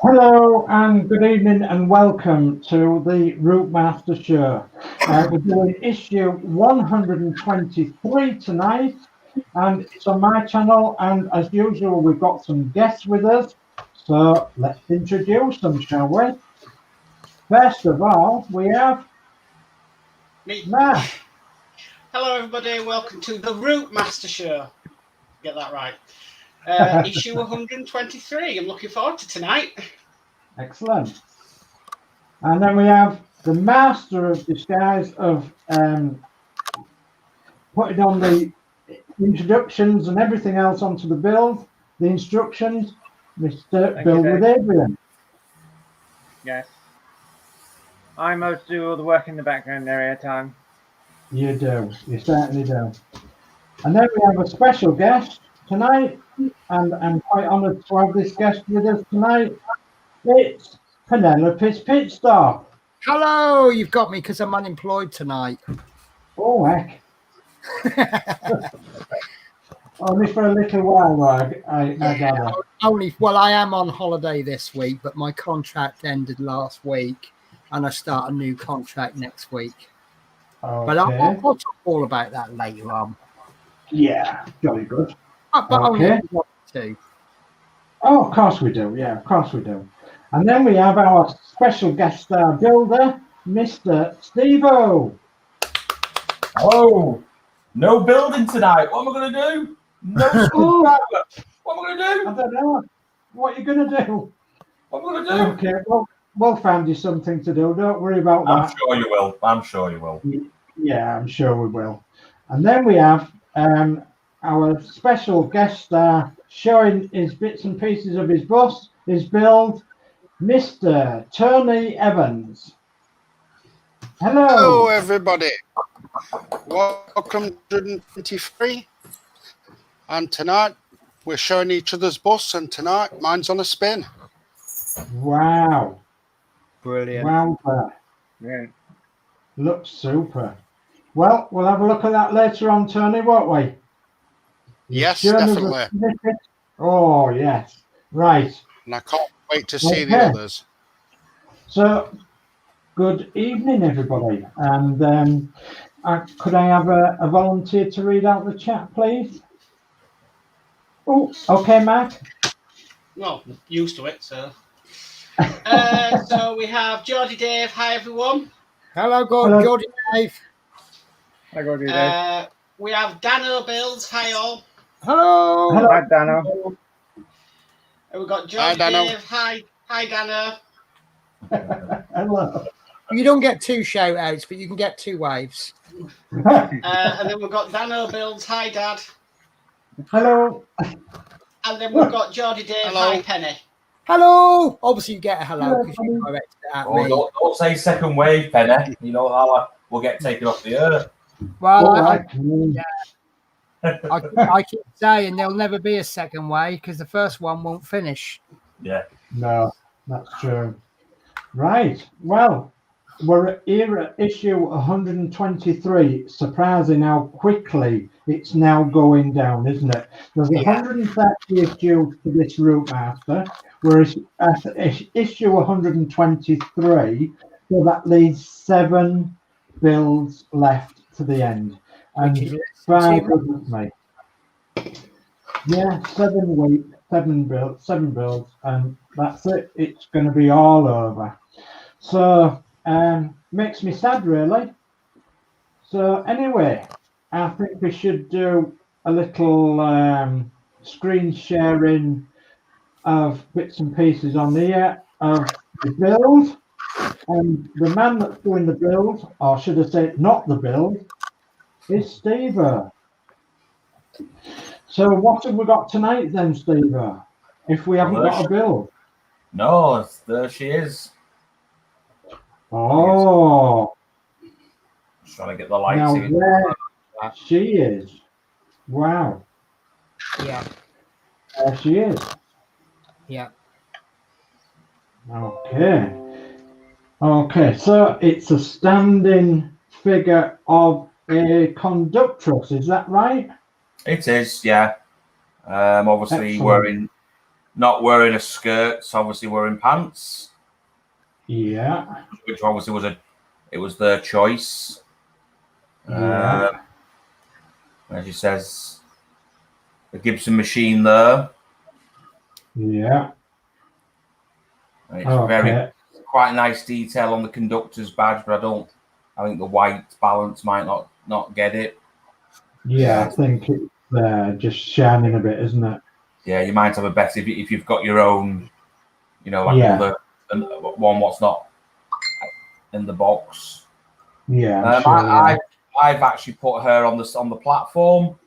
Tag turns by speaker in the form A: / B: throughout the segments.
A: Hello and good evening and welcome to the Routemaster show. We're doing issue 123 tonight, and it's on my channel, and as usual we've got some guests with us, so let's introduce them, shall we? First of all, we have
B: Me.
A: Matt.
B: Hello everybody, welcome to the Routemaster show. Get that right. Issue 123. I'm looking forward to tonight.
A: Excellent. And then we have the master of disguise of putting on the introductions and everything else onto the build, the instructions, Mr. Build with Adrian.
C: Yes. I mostly do all the work in the background area time.
A: You do, you certainly do. And then we have a special guest tonight, and I'm quite honoured to have this guest with us tonight. It's Penelope's Pit Stop.
D: Hello, you've got me because I'm unemployed tonight.
A: Oh, heck. Only for a little while, I gather.
D: Well, I am on holiday this week, but my contract ended last week, and I start a new contract next week.
A: Okay.
D: But I'll talk all about that later on.
A: Yeah, jolly good.
D: But only if you want to.
A: Oh, of course we do. Yeah, of course we do. And then we have our special guest star builder, Mr. Steve-O.
E: Oh, no building tonight. What am I going to do? No screwdriver. What am I going to do?
A: I don't know. What are you going to do?
E: What am I going to do?
A: Okay, well, we'll find you something to do. Don't worry about that.
E: I'm sure you will. I'm sure you will.
A: Yeah, I'm sure we will. And then we have our special guest star showing his bits and pieces of his bus, his build, Mr. Tony Evans. Hello.
F: Hello, everybody. Welcome to 123. And tonight we're showing each other's bus, and tonight mine's on a spin.
A: Wow.
D: Brilliant.
A: Wow.
C: Yeah.
A: Looks super. Well, we'll have a look at that later on, Tony, won't we?
F: Yes, definitely.
A: Oh, yes. Right.
F: And I can't wait to see the others.
A: So, good evening, everybody. And could I have a volunteer to read out the chat, please? Oh, okay, Matt.
B: Well, used to it, so. So we have Geordie Dave. Hi, everyone.
D: Hello, Geordie Dave.
C: Hi, Geordie Dave.
B: We have Dano Builds. Hi, all.
D: Hello.
C: Hi, Dano.
B: And we've got Geordie Dave. Hi, Dano.
A: Hello.
D: You don't get two shout outs, but you can get two waves.
B: And then we've got Dano Builds. Hi, Dad.
A: Hello.
B: And then we've got Geordie Dave.
F: Hello.
B: Hi, Penny.
D: Hello. Obviously, you get a hello because you directed it at me.
E: Don't say second wave, Penny. You know how we'll get taken off the earth.
D: Well,
A: Right.
D: I keep saying there'll never be a second wave because the first one won't finish.
E: Yeah.
A: No, that's true. Right. Well, we're at issue 123. Surprising how quickly it's now going down, isn't it? There's 130 issues to this Routemaster. We're at issue 123, so that leaves 7 builds left to the end. And by goodness me, yeah, 7 builds, and that's it. It's going to be all over. So makes me sad, really. So anyway, I think we should do a little screen sharing of bits and pieces on here of the build. And the man that's doing the build, or should I say not the build, is Steve-O. So what have we got tonight then, Steve-O, if we haven't got a build?
E: No, there she is.
A: Oh.
E: Just trying to get the lights
A: Now
E: in.
A: there she is. Wow.
D: Yeah.
A: There she is.
D: Yeah.
A: Okay. Okay, so it's a standing figure of a conductress, is that right?
E: It is, yeah. Obviously
A: Excellent.
E: wearing not wearing a skirt, so obviously wearing pants.
A: Yeah.
E: Which obviously was their choice.
A: Yeah.
E: As she says, the Gibson machine there.
A: Yeah.
E: And it's quite a nice detail on the conductor's badge, but I think the white balance might not get it.
A: Yeah, I think it's just shining a bit, isn't it?
E: Yeah, you might have a better if you've got your own, like another one what's not in the box.
A: Yeah, sure,
E: I've actually put her on the platform.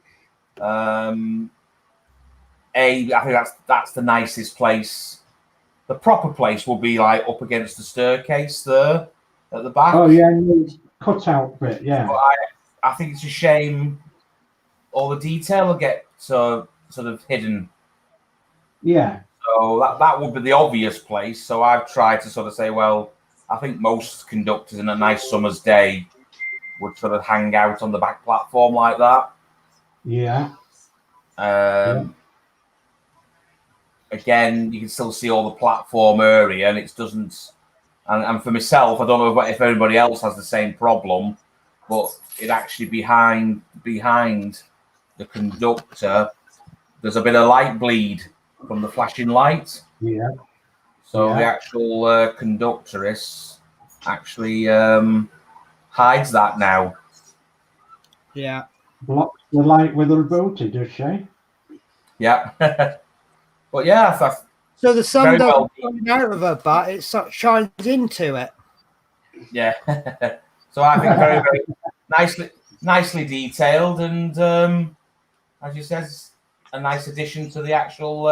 E: I think that's the nicest place. The proper place will be like up against the staircase there at the back.
A: Oh yeah, cut out bit, yeah.
E: But I think it's a shame all the detail will get sort of hidden.
A: Yeah.
E: So that would be the obvious place. So I've tried to sort of say, well, I think most conductors in a nice summer's day would sort of hang out on the back platform like that.
A: Yeah.
E: Again, you can still see all the platform area, and it doesn't. And for myself, I don't know if everybody else has the same problem, but it actually behind the conductor, there's a bit of light bleed from the flashing light.
A: Yeah.
E: So the actual conductoress actually hides that now.
D: Yeah.
A: Blocks the light with her booty, does she?
E: Yeah. But yeah,
D: so the sun doesn't
E: shine
D: out of her butt; it shines into it.
E: Yeah. So I think very, very nicely detailed, and as you said, a nice addition to the actual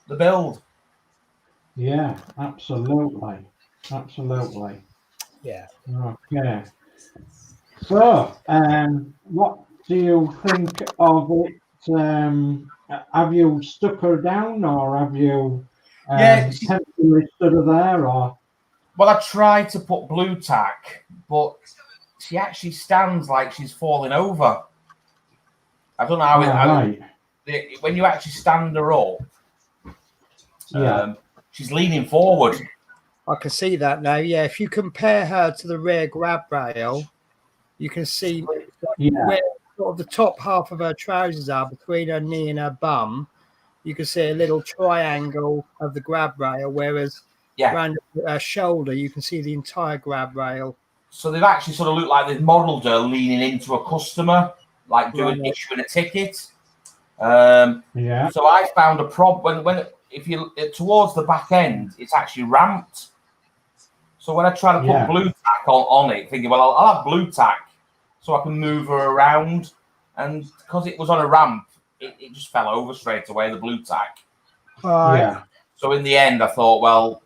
E: the build.
A: Yeah, absolutely.
D: Yeah.
A: Okay. So, what do you think of it? Have you stuck her down, or have you temporarily stood her there, or?
E: Well, I tried to put blue tack, but she actually stands like she's falling over. I don't know how when you actually stand her up, she's leaning forward.
D: I can see that now. Yeah, if you compare her to the rear grab rail, you can see where sort of the top half of her trousers are between her knee and her bum. You can see a little triangle of the grab rail, whereas around her shoulder, you can see the entire grab rail.
E: So they've actually sort of looked like they've modelled her leaning into a customer, like issuing a ticket. So I found a problem when if you towards the back end, it's actually ramped. So when I try to put blue tack on it, thinking, well, I'll have blue tack so I can move her around, and because it was on a ramp, it just fell over straight away, the blue tack. So in the end, I thought, well,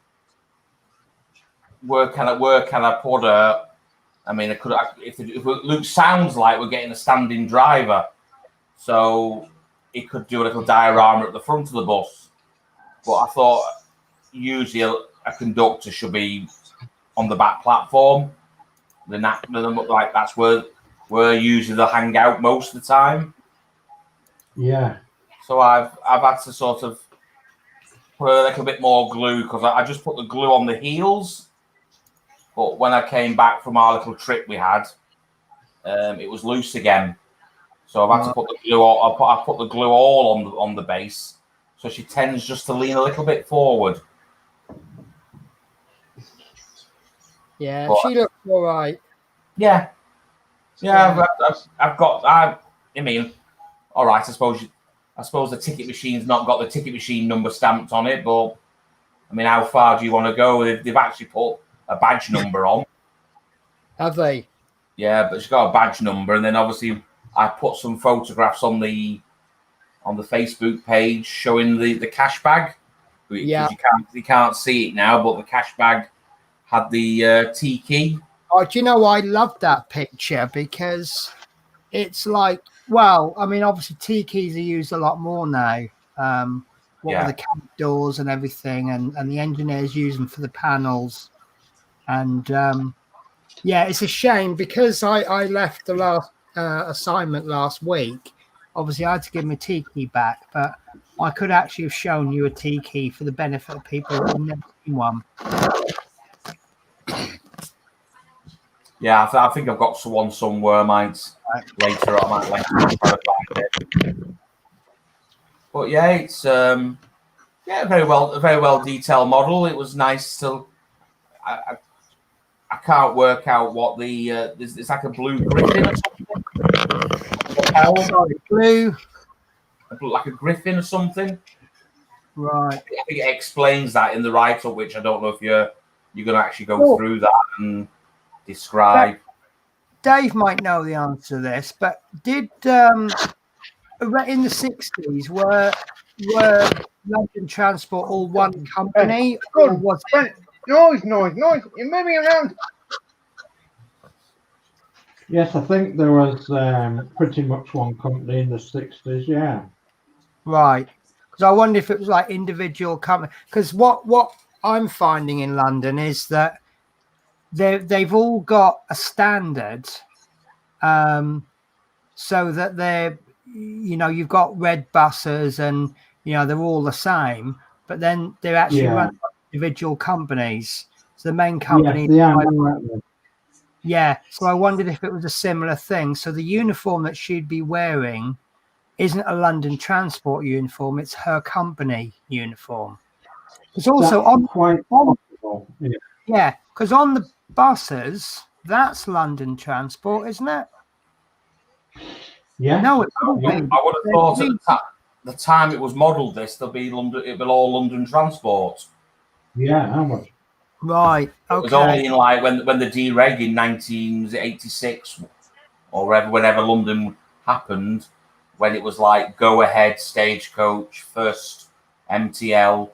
E: where can I put her? I mean, if Luke sounds like we're getting a standing driver, so he could do a little diorama at the front of the bus. But I thought usually a conductor should be on the back platform. Like that's where usually they'll hang out most of the time.
A: Yeah.
E: So I've had to sort of put a little bit more glue, because I just put the glue on the heels. But when I came back from our little trip we had, it was loose again. So I've had to put the glue. I put the glue all on the base, so she tends just to lean a little bit forward.
D: Yeah, she looks all right.
E: Yeah. I mean, all right. I suppose the ticket machine's not got the ticket machine number stamped on it, but I mean, how far do you want to go? They've actually put a badge number on.
D: Have they?
E: Yeah, but she's got a badge number, and then obviously I put some photographs on the Facebook page showing the cash bag. Yeah, you can't see it now, but the cash bag had the T key.
D: Oh, do you know, I love that picture because it's like, well, I mean, obviously T keys are used a lot more now. With the cab doors and everything, and the engineers use them for the panels. And it's a shame because I left the last assignment last week. Obviously, I had to give my T key back, but I could actually have shown you a T key for the benefit of people that have never seen one.
E: Yeah, I think I've got one somewhere. Later. I might later try to find it. But yeah, it's a very well detailed model. It was nice to. I can't work out what the it's like a blue griffin or something.
D: Sorry, blue.
E: Like a griffin or something.
D: Right.
E: I think it explains that in the write-up, which I don't know if you're going to actually go through that and describe.
D: Dave might know the answer to this, but did in the 60s were London Transport all one company? Or was it...
C: Noise! You're moving around.
A: Yes, I think there was pretty much one company in the 60s, yeah.
D: Right. Because I wonder if it was like individual company. Because what I'm finding in London is that they've all got a standard, so that they're, you've got red buses and they're all the same, but then they're actually run by individual companies. So the main company, So I wondered if it was a similar thing. So the uniform that she'd be wearing isn't a London Transport uniform; it's her company uniform. It's also because on the buses, that's London Transport, isn't it?
A: Yeah.
D: No, it
E: I would have thought at the time it was modelled it'll be all London Transport.
A: Yeah, how much?
D: Right. Okay.
E: It was only in like when the dereg in 1986 or whenever London happened, when it was like Go Ahead, Stagecoach, First, MTL.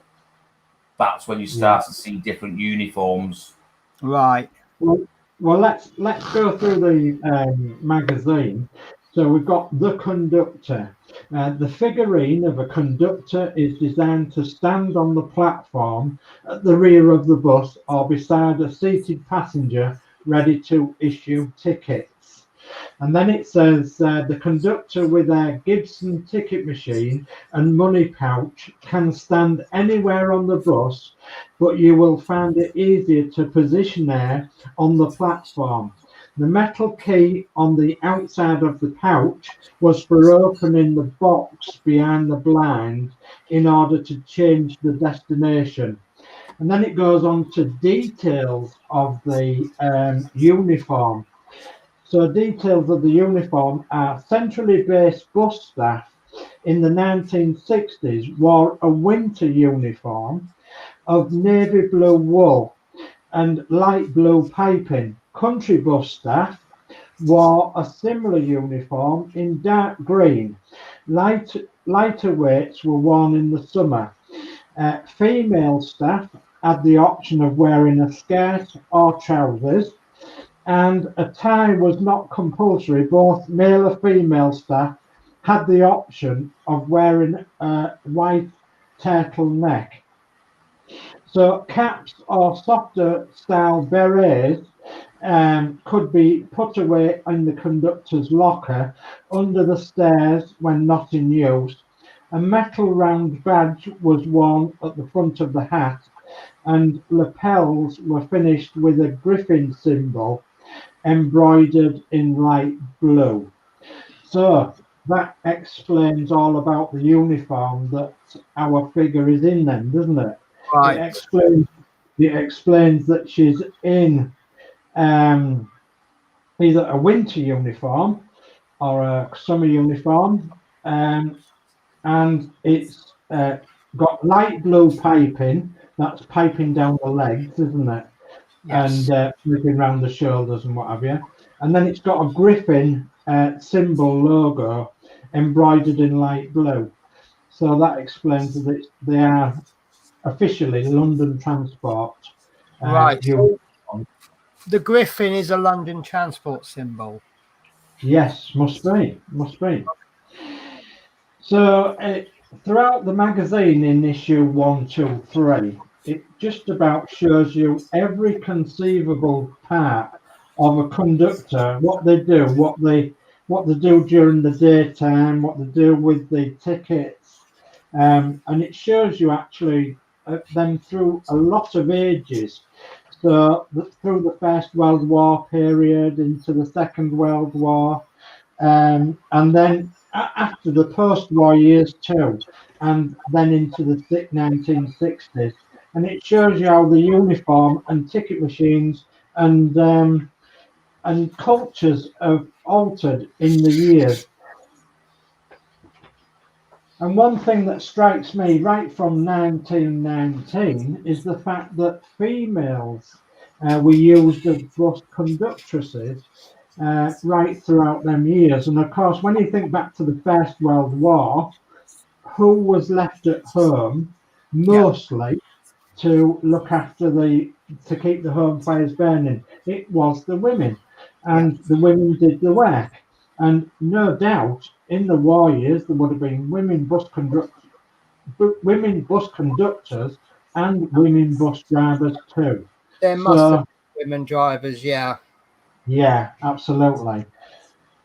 E: That's when you start to see different uniforms.
D: Right.
A: Well, let's go through the magazine. So we've got the conductor. The figurine of a conductor is designed to stand on the platform at the rear of the bus or beside a seated passenger ready to issue tickets. And then it says the conductor with a Gibson ticket machine and money pouch can stand anywhere on the bus, but you will find it easier to position there on the platform. The metal key on the outside of the pouch was for opening the box behind the blind in order to change the destination. And then it goes on to details of the uniform. So details of the uniform are centrally based bus staff in the 1960s wore a winter uniform of navy blue wool and light blue piping. Country bus staff wore a similar uniform in dark green. Lighter weights were worn in the summer. Female staff had the option of wearing a skirt or trousers, and a tie was not compulsory. Both male and female staff had the option of wearing a white turtleneck. So caps or softer style berets could be put away in the conductor's locker under the stairs when not in use. A metal round badge was worn at the front of the hat, and lapels were finished with a griffin symbol embroidered in light blue. So that explains all about the uniform that our figure is in then, doesn't it?
D: Right.
A: It explains that she's in either a winter uniform or a summer uniform, and it's got light blue piping. That's piping down the legs, isn't it?
D: Yes.
A: And flipping around the shoulders and what have you. And then it's got a griffin symbol logo embroidered in light blue. So that explains that they are officially London Transport.
D: Right. So the griffin is a London Transport symbol.
A: Yes, must be. So throughout the magazine in issue 1, 2, 3, it just about shows you every conceivable part of a conductor, what they do, what they do during the daytime, what they do with the tickets, and it shows you actually them through a lot of ages. So through the First World War period into the Second World War, and then after the post-war years too, and then into the 1960s. And it shows you how the uniform and ticket machines and cultures have altered in the years. And one thing that strikes me right from 1919 is the fact that females were used as bus conductresses right throughout them years. And of course, when you think back to the First World War, who was left at home mostly to look after to keep the home fires burning? It was the women, and the women did the work. And no doubt, in the war years, there would have been women bus conductors and women bus drivers too.
D: There must have been women drivers, yeah.
A: Yeah, absolutely.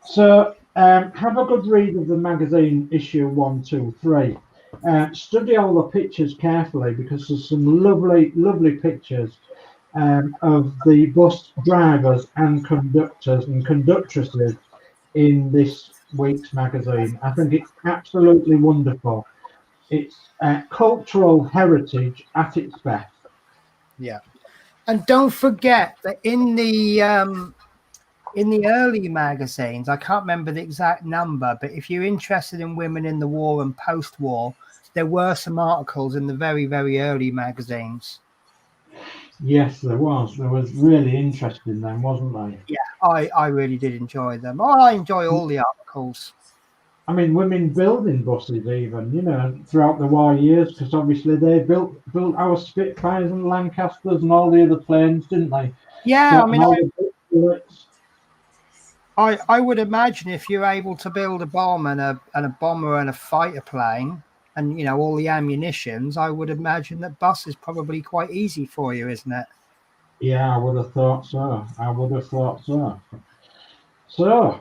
A: So have a good read of the magazine issue 1, 2, 3. Study all the pictures carefully, because there's some lovely, lovely pictures of the bus drivers and conductors and conductresses in this week's magazine. I think it's absolutely wonderful. It's cultural heritage at its best.
D: Yeah, and don't forget that in the early magazines, I can't remember the exact number, but if you're interested in women in the war and post-war, there were some articles in the very, very early magazines.
A: Yes, there was. There was really interesting then, wasn't there?
D: Yeah, I really did enjoy them. I enjoy all the articles.
A: I mean, women building buses even, you know, throughout the war years, because obviously they built our Spitfires and Lancasters and all the other planes, didn't they?
D: Yeah,
A: So,
D: I mean, I would imagine if you're able to build a bomb and a bomber and a fighter plane, and you know all the ammunitions, I would imagine that bus is probably quite easy for you, isn't it?
A: Yeah, I would have thought so. So,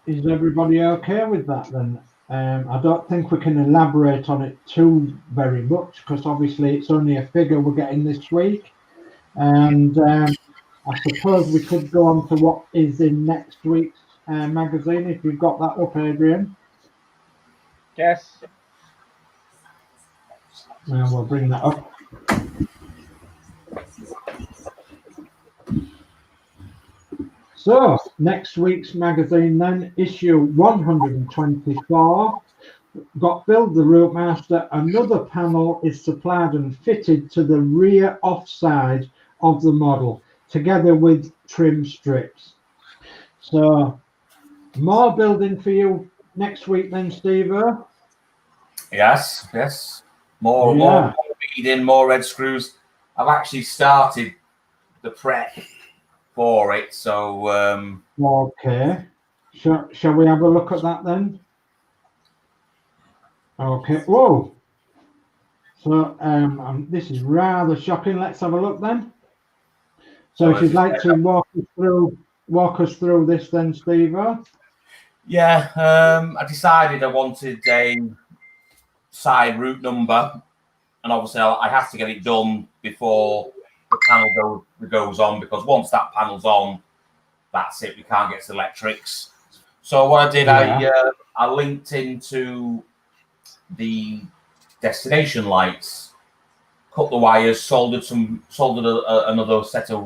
A: is everybody okay with that then? I don't think we can elaborate on it too very much, because obviously it's only a figure we're getting this week. And I suppose we could go on to what is in next week's magazine, if you've got that up, Adrian.
C: Yes.
A: We'll bring that up. So, next week's magazine then, issue 124, got Build the Routemester. Another panel is supplied and fitted to the rear offside of the model, together with trim strips. So, more building for you next week then, Steve?
E: Yes. More beading, more red screws. I've actually started the prep for it, so
A: okay. Shall we have a look at that then? Okay. Whoa. So this is rather shocking. Let's have a look then. So if you'd like to walk us through this then, Steve.
E: Yeah, I decided I wanted a side route number, and obviously I have to get it done before the panel goes on, because once that panel's on, that's it. We can't get to electrics. So what I did, I linked into the destination lights, cut the wires, soldered another set of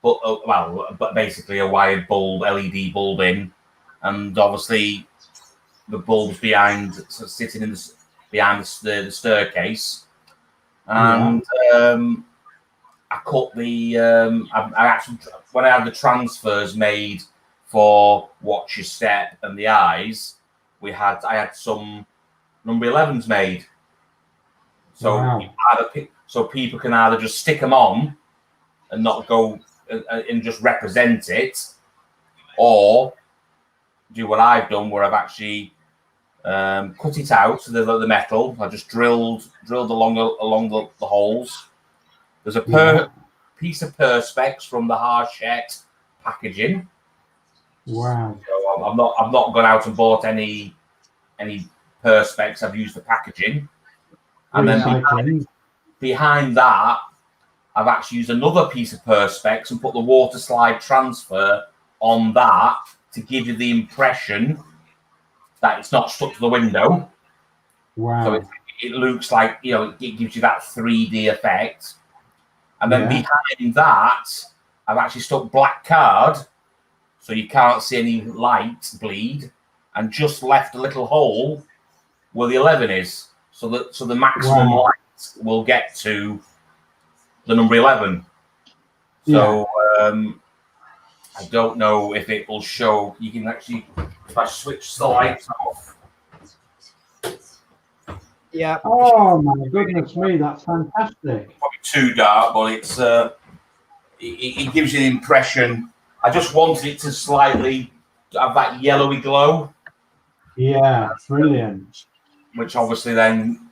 E: but basically a wired bulb, LED bulb in, and obviously the bulbs sitting behind the staircase, and I cut the I actually, when I had the transfers made for watch your step and the eyes, I had some number 11s made, so so people can either just stick them on and not go and just represent it, or do what I've done, where I've actually cut it out, so the metal. I just drilled along the holes. There's a piece of perspex from the Harshette packaging.
A: Wow.
E: So I've not gone out and bought any perspex I've used for packaging, and then behind that, I've actually used another piece of perspex and put the water slide transfer on that to give you the impression that it's not stuck to the window.
A: Wow.
E: So it looks like, you know, it gives you that 3D effect. And then behind that, I've actually stuck black card so you can't see any light bleed, and just left a little hole where the 11 is, so that the maximum light will get to the number 11. So I don't know if it will show. You can actually, if I switch the lights off.
D: Yeah.
A: Oh my goodness me, that's fantastic.
E: Probably too dark, but it's it gives you the impression. I just wanted it to slightly have that yellowy glow.
A: Yeah, brilliant.
E: Which obviously then,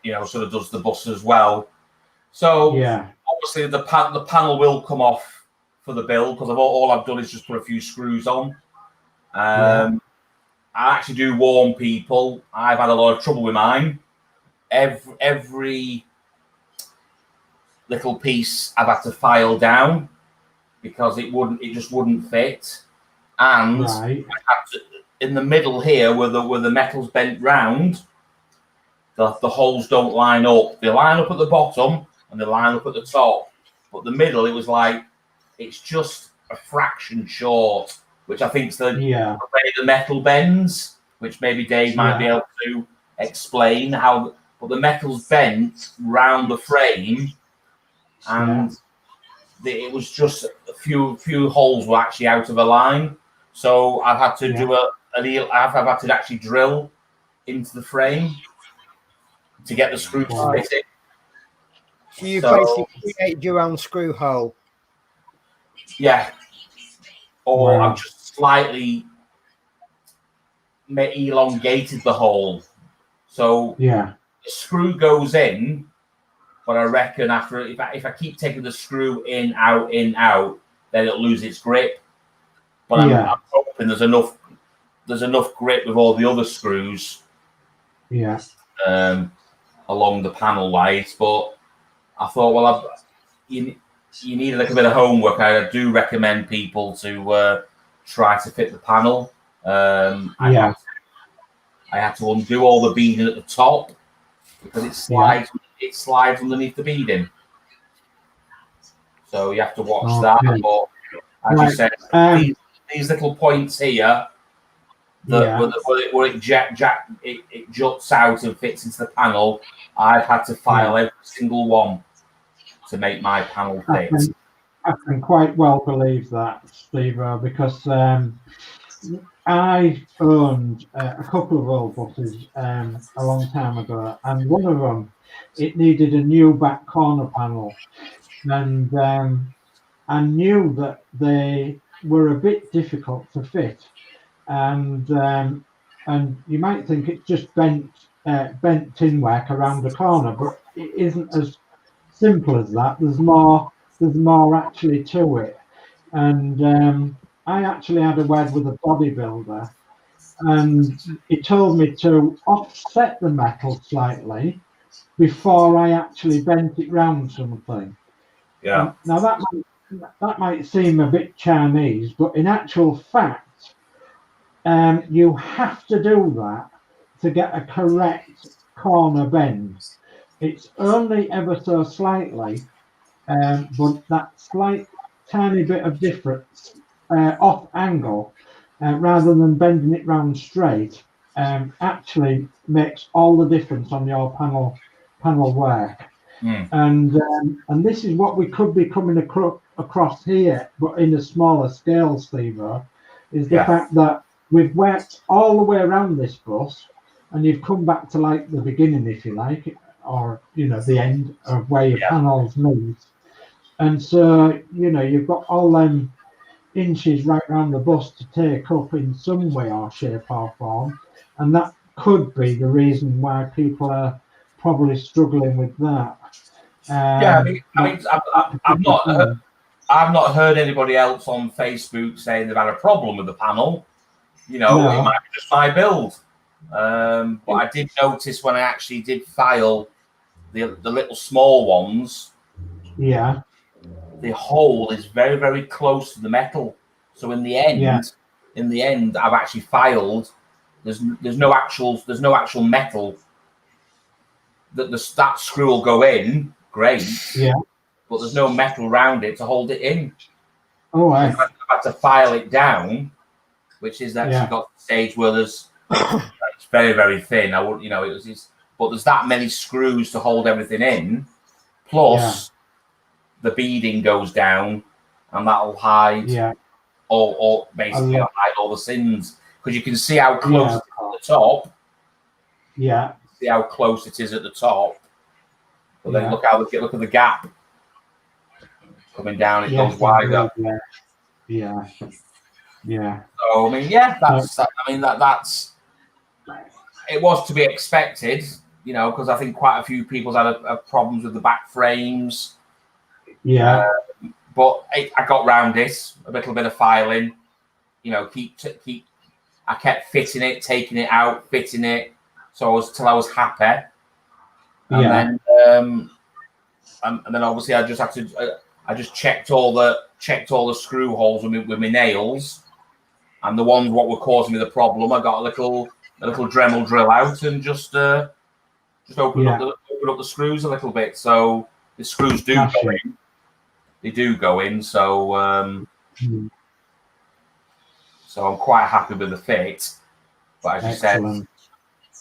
E: you know, sort of does the bus as well. So obviously the panel will come off for the build, because all I've done is just put a few screws on. I actually do warn people, I've had a lot of trouble with mine. Every little piece I've had to file down because it just wouldn't fit. And I had to, in the middle here where the metal's bent round, the holes don't line up. They line up at the bottom and they line up at the top. But the middle, it was like, it's just a fraction short, which I think is the way the metal bends, which maybe Dave might be able to explain how. But the metal's bent round the frame, and it was just a few holes were actually out of a line. So I've had to do I've had to actually drill into the frame to get the screw to fit it.
D: So you basically created your own screw hole.
E: Yeah. Or I've just slightly elongated the hole. So the screw goes in, but I reckon after if I keep taking the screw in, out, then it'll lose its grip. But I'm hoping there's enough grip with all the other screws. Along the panel lights. But I thought, well, you need a little bit of homework. I do recommend people to try to fit the panel. I had to undo all the beading at the top because it slides underneath the beading. So you have to watch that. But as you said, these little points here, where it juts out and fits into the panel, I've had to file every single one to make my panel fit.
A: I can quite well believe that, Steve, because I owned a couple of old buses a long time ago, and one of them, it needed a new back corner panel, and I knew that they were a bit difficult to fit, and you might think it's just bent tin work around the corner, but it isn't as simple as that. There's more actually to it, and I actually had a word with a bodybuilder, and he told me to offset the metal slightly before I actually bent it round something. Now that might seem a bit Chinese, but in actual fact, you have to do that to get a correct corner bend. It's only ever so slightly, but that slight tiny bit of difference off angle, rather than bending it round straight, actually makes all the difference on your panel work. And this is what we could be coming across here, but in a smaller scale, Steve, is the fact that we've worked all the way around this bus, and you've come back to like the beginning, if you like, or the end of where your panels meet, and so you've got all them inches right around the bus to take up in some way or shape or form, and that could be the reason why people are probably struggling with that.
E: I've not heard anybody else on Facebook saying they've had a problem with the panel. It might be just my build. But I did notice when I actually did file the little small ones,
A: Yeah.
E: the hole is very, very close to the metal. So in the end, I've actually filed. There's no actual metal. That screw will go in, great.
A: Yeah.
E: But there's no metal around it to hold it in.
A: Oh,
E: I've had to file it down, which is actually got to the stage where there's it's very, very thin. I would, but there's that many screws to hold everything in. Plus, the beading goes down, and that'll hide or basically hide all the sins, because you can see how close it is at the top.
A: Yeah.
E: See how close it is at the top. But then look at the gap coming down. It goes wider.
A: Yeah.
E: So I mean, that's. It was to be expected, because I think quite a few people's had problems with the back frames.
A: Yeah.
E: But I got round it, a little bit of filing, I kept fitting it, taking it out, fitting it, till I was happy. And then obviously I just had to, I just checked all the screw holes with my nails, and the ones what were causing me the problem, I got a little Dremel drill out and just open up the screws a little bit. So the screws do go in. They do go in. So so I'm quite happy with the fit. But as you said,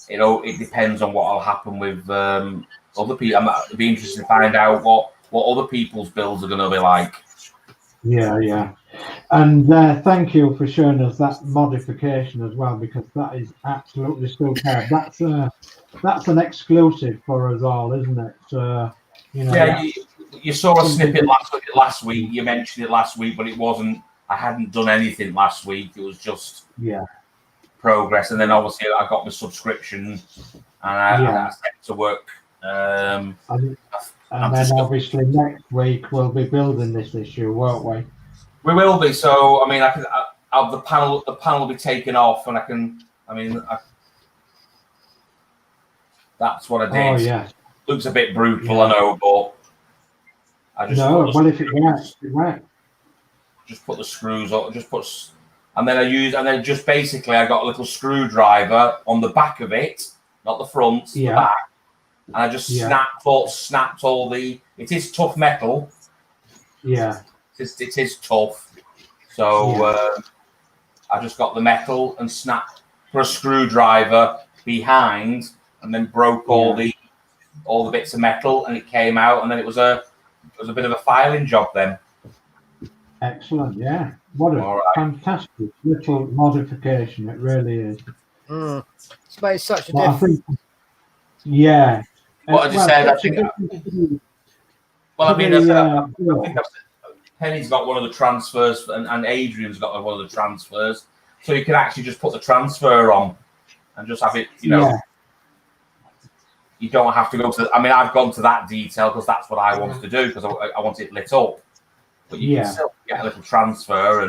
E: it depends on what will happen with other people. I'd be interested to find out what other people's builds are going to be like.
A: Yeah. And thank you for showing us that modification as well, because that is absolutely superb. That's an exclusive for us all, isn't it? So,
E: you saw a snippet last week. You mentioned it last week, but it wasn't. I hadn't done anything last week. It was just progress, and then obviously I got my subscription, and I set to work. And
A: then obviously next week we'll be building this issue, won't we?
E: We will be. So I mean, the panel will be taken off, and that's what I did.
A: Oh yeah.
E: Looks a bit brutal, I know, but I just
A: if it works,
E: just put the screws up, and then I got a little screwdriver on the back of it, not the front, the back, and I just snapped all the. It is tough metal.
A: Yeah.
E: It is tough. So I just got the metal and snapped for a screwdriver behind, and then broke all the bits of metal, and it came out, and then it was a bit of a filing job then.
A: Excellent, yeah. What a fantastic little modification it really is.
D: It's made such a difference.
E: What I just said, I think. Well, I mean, I think Penny's got one of the transfers, and Adrian's got one of the transfers, so you can actually just put the transfer on and just have it. You don't have to go to. I've gone to that detail because that's what I wanted to do, because I want it lit up. But you can still get a little transfer,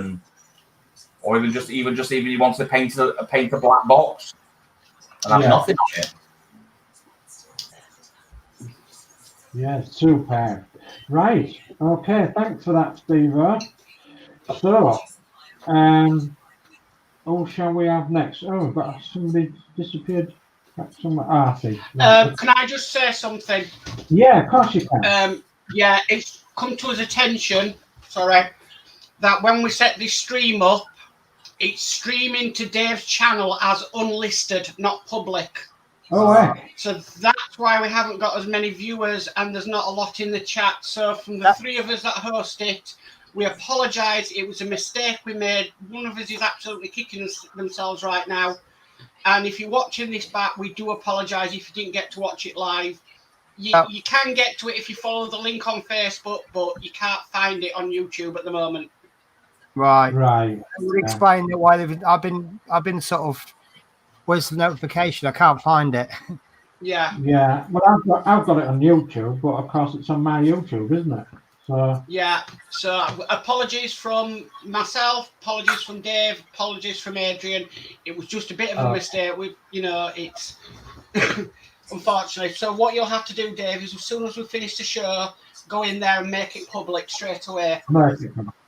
E: or even you want to paint a black box and have nothing on it.
A: Yeah, super. Right. Okay. Thanks for that, Steve. So, who shall we have next? Oh, but somebody disappeared. Somewhere. I see.
B: Can I just say something?
A: Yeah, of course you can.
B: It's come to his attention. Sorry, that when we set this stream up, it's streaming to Dave's channel as unlisted, not public.
A: Oh, right.
B: So that's why we haven't got as many viewers, and there's not a lot in the chat. So from the three of us that host it, we apologise. It was a mistake we made. One of us is absolutely kicking themselves right now. And if you're watching this back, we do apologise if you didn't get to watch it live. You can get to it if you follow the link on Facebook, but you can't find it on YouTube at the moment.
D: Right.
A: I
D: would explain why I've been sort of. Where's the notification? I can't find it.
B: Yeah.
A: Well, I've got it on YouTube, but of course it's on my YouTube, isn't it? So
B: yeah. So apologies from myself, apologies from Dave, apologies from Adrian. It was just a bit of a mistake. It's unfortunately. So what you'll have to do, Dave, is as soon as we finish the show, go in there and make it public straight away.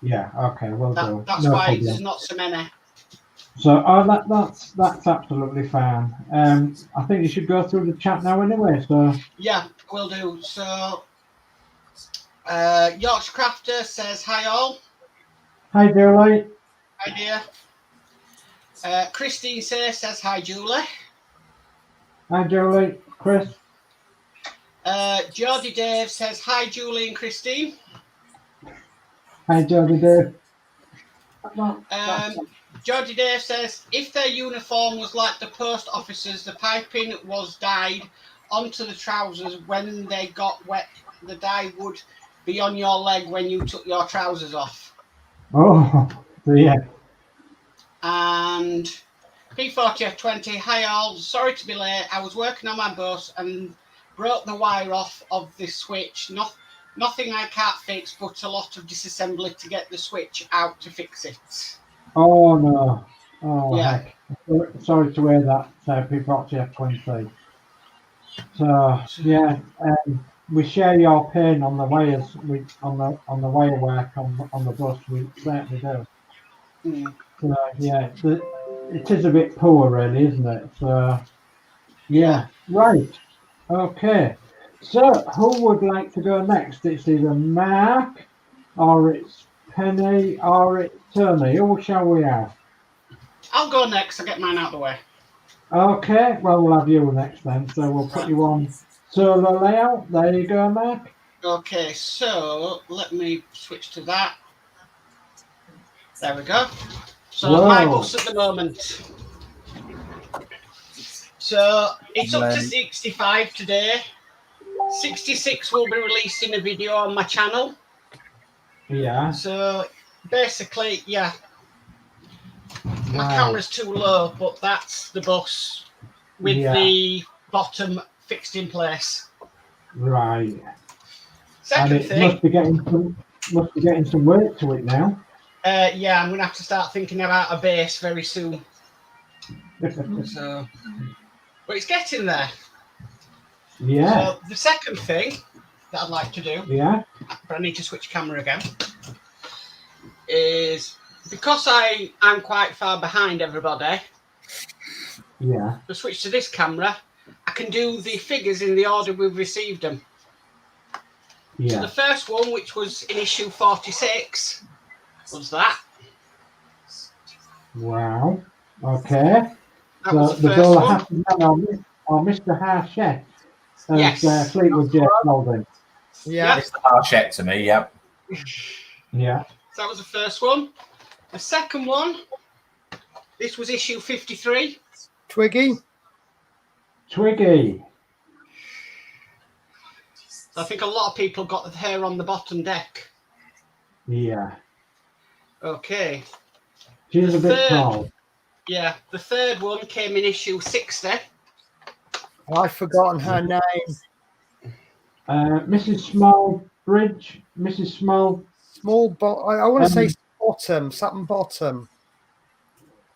A: Yeah, okay, we'll do.
B: That's
A: No
B: why
A: problem.
B: there's not so many.
A: So that's absolutely fine. I think you should go through the chat now anyway. So
B: yeah, we'll do. So Yorkshire Crafter says hi all.
A: Hi Julie.
B: Hi dear. Christine says hi Julie.
A: Hi Julie. Chris.
B: Geordie Dave says hi Julie and Christine.
A: Hi Geordie Dave.
B: Geordie Dave says if their uniform was like the post officers, the piping was dyed onto the trousers when they got wet. The dye would be on your leg when you took your trousers off.
A: Oh, yeah.
B: And P40F20, hi all. Sorry to be late. I was working on my bus and broke the wire off of this switch. Nothing I can't fix, but a lot of disassembly to get the switch out to fix it.
A: Oh no. Oh
B: Yeah.
A: heck. Sorry to hear that, P40F20. So yeah, we share your pain on the wires. On the wire work on the bus. We certainly do.
B: Mm.
A: So yeah, it is a bit poor, really, isn't it? So yeah, right. Okay. So who would like to go next? It's either Mark, or it's Penny, or it's Tony. Who shall we have?
B: I'll go next. I'll get mine out of the way.
A: Okay, well, we'll have you next then. So we'll put you on solo layout. There you go, Mark.
B: Okay, so let me switch to that. There we go. So my bus at the moment. So it's up to 65 today. 66 will be released in a video on my channel.
A: Yeah.
B: So basically, yeah. My camera's too low, but that's the bus with the bottom fixed in place.
A: Right.
B: Second
A: and it
B: thing,
A: must be getting some weight to it now.
B: yeah, I'm gonna have to start thinking about a base very soon. So, but it's getting there.
A: Yeah.
B: So the second thing that I'd like to do, but I need to switch camera again, is because I'm quite far behind everybody.
A: Yeah.
B: To switch to this camera, I can do the figures in the order we've received them.
A: Yeah.
B: So the first one, which was in issue 46, was that.
A: Wow. Okay.
B: That
A: so
B: was the first
A: Bill
B: one.
A: Happy Man or Mr. Harshett as
B: Yes.
A: Fleetwood J. Golden.
D: Yeah.
E: It's the Harshett to me, yeah.
A: Yeah.
B: So that was the first one. The second one, this was issue 53.
D: Twiggy.
A: Twiggy.
B: So I think a lot of people got the hair on the bottom deck.
A: Yeah.
B: Okay.
A: She's a bit tall.
B: Yeah, the third one came in issue 60.
D: I've forgotten her name.
A: Mrs. Smallbridge. Mrs. Small.
D: I want to say bottom, something bottom.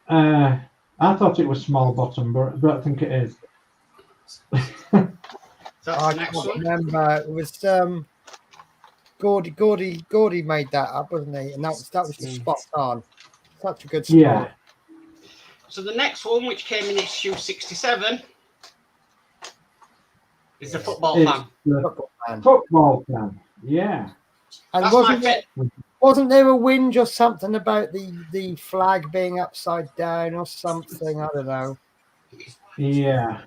A: I thought it was small bottom, but I think it is.
B: That's
D: I
B: the next
D: can't
B: one.
D: remember. It was Gordy made that up, wasn't he? And that was just spot on. Such a good spot.
A: Yeah.
B: So the next one, which came in issue 67, is the football fan.
A: Football fan. Yeah.
D: And
B: That's
D: wasn't there a whinge or something about the flag being upside down or something? I don't know.
A: Yeah.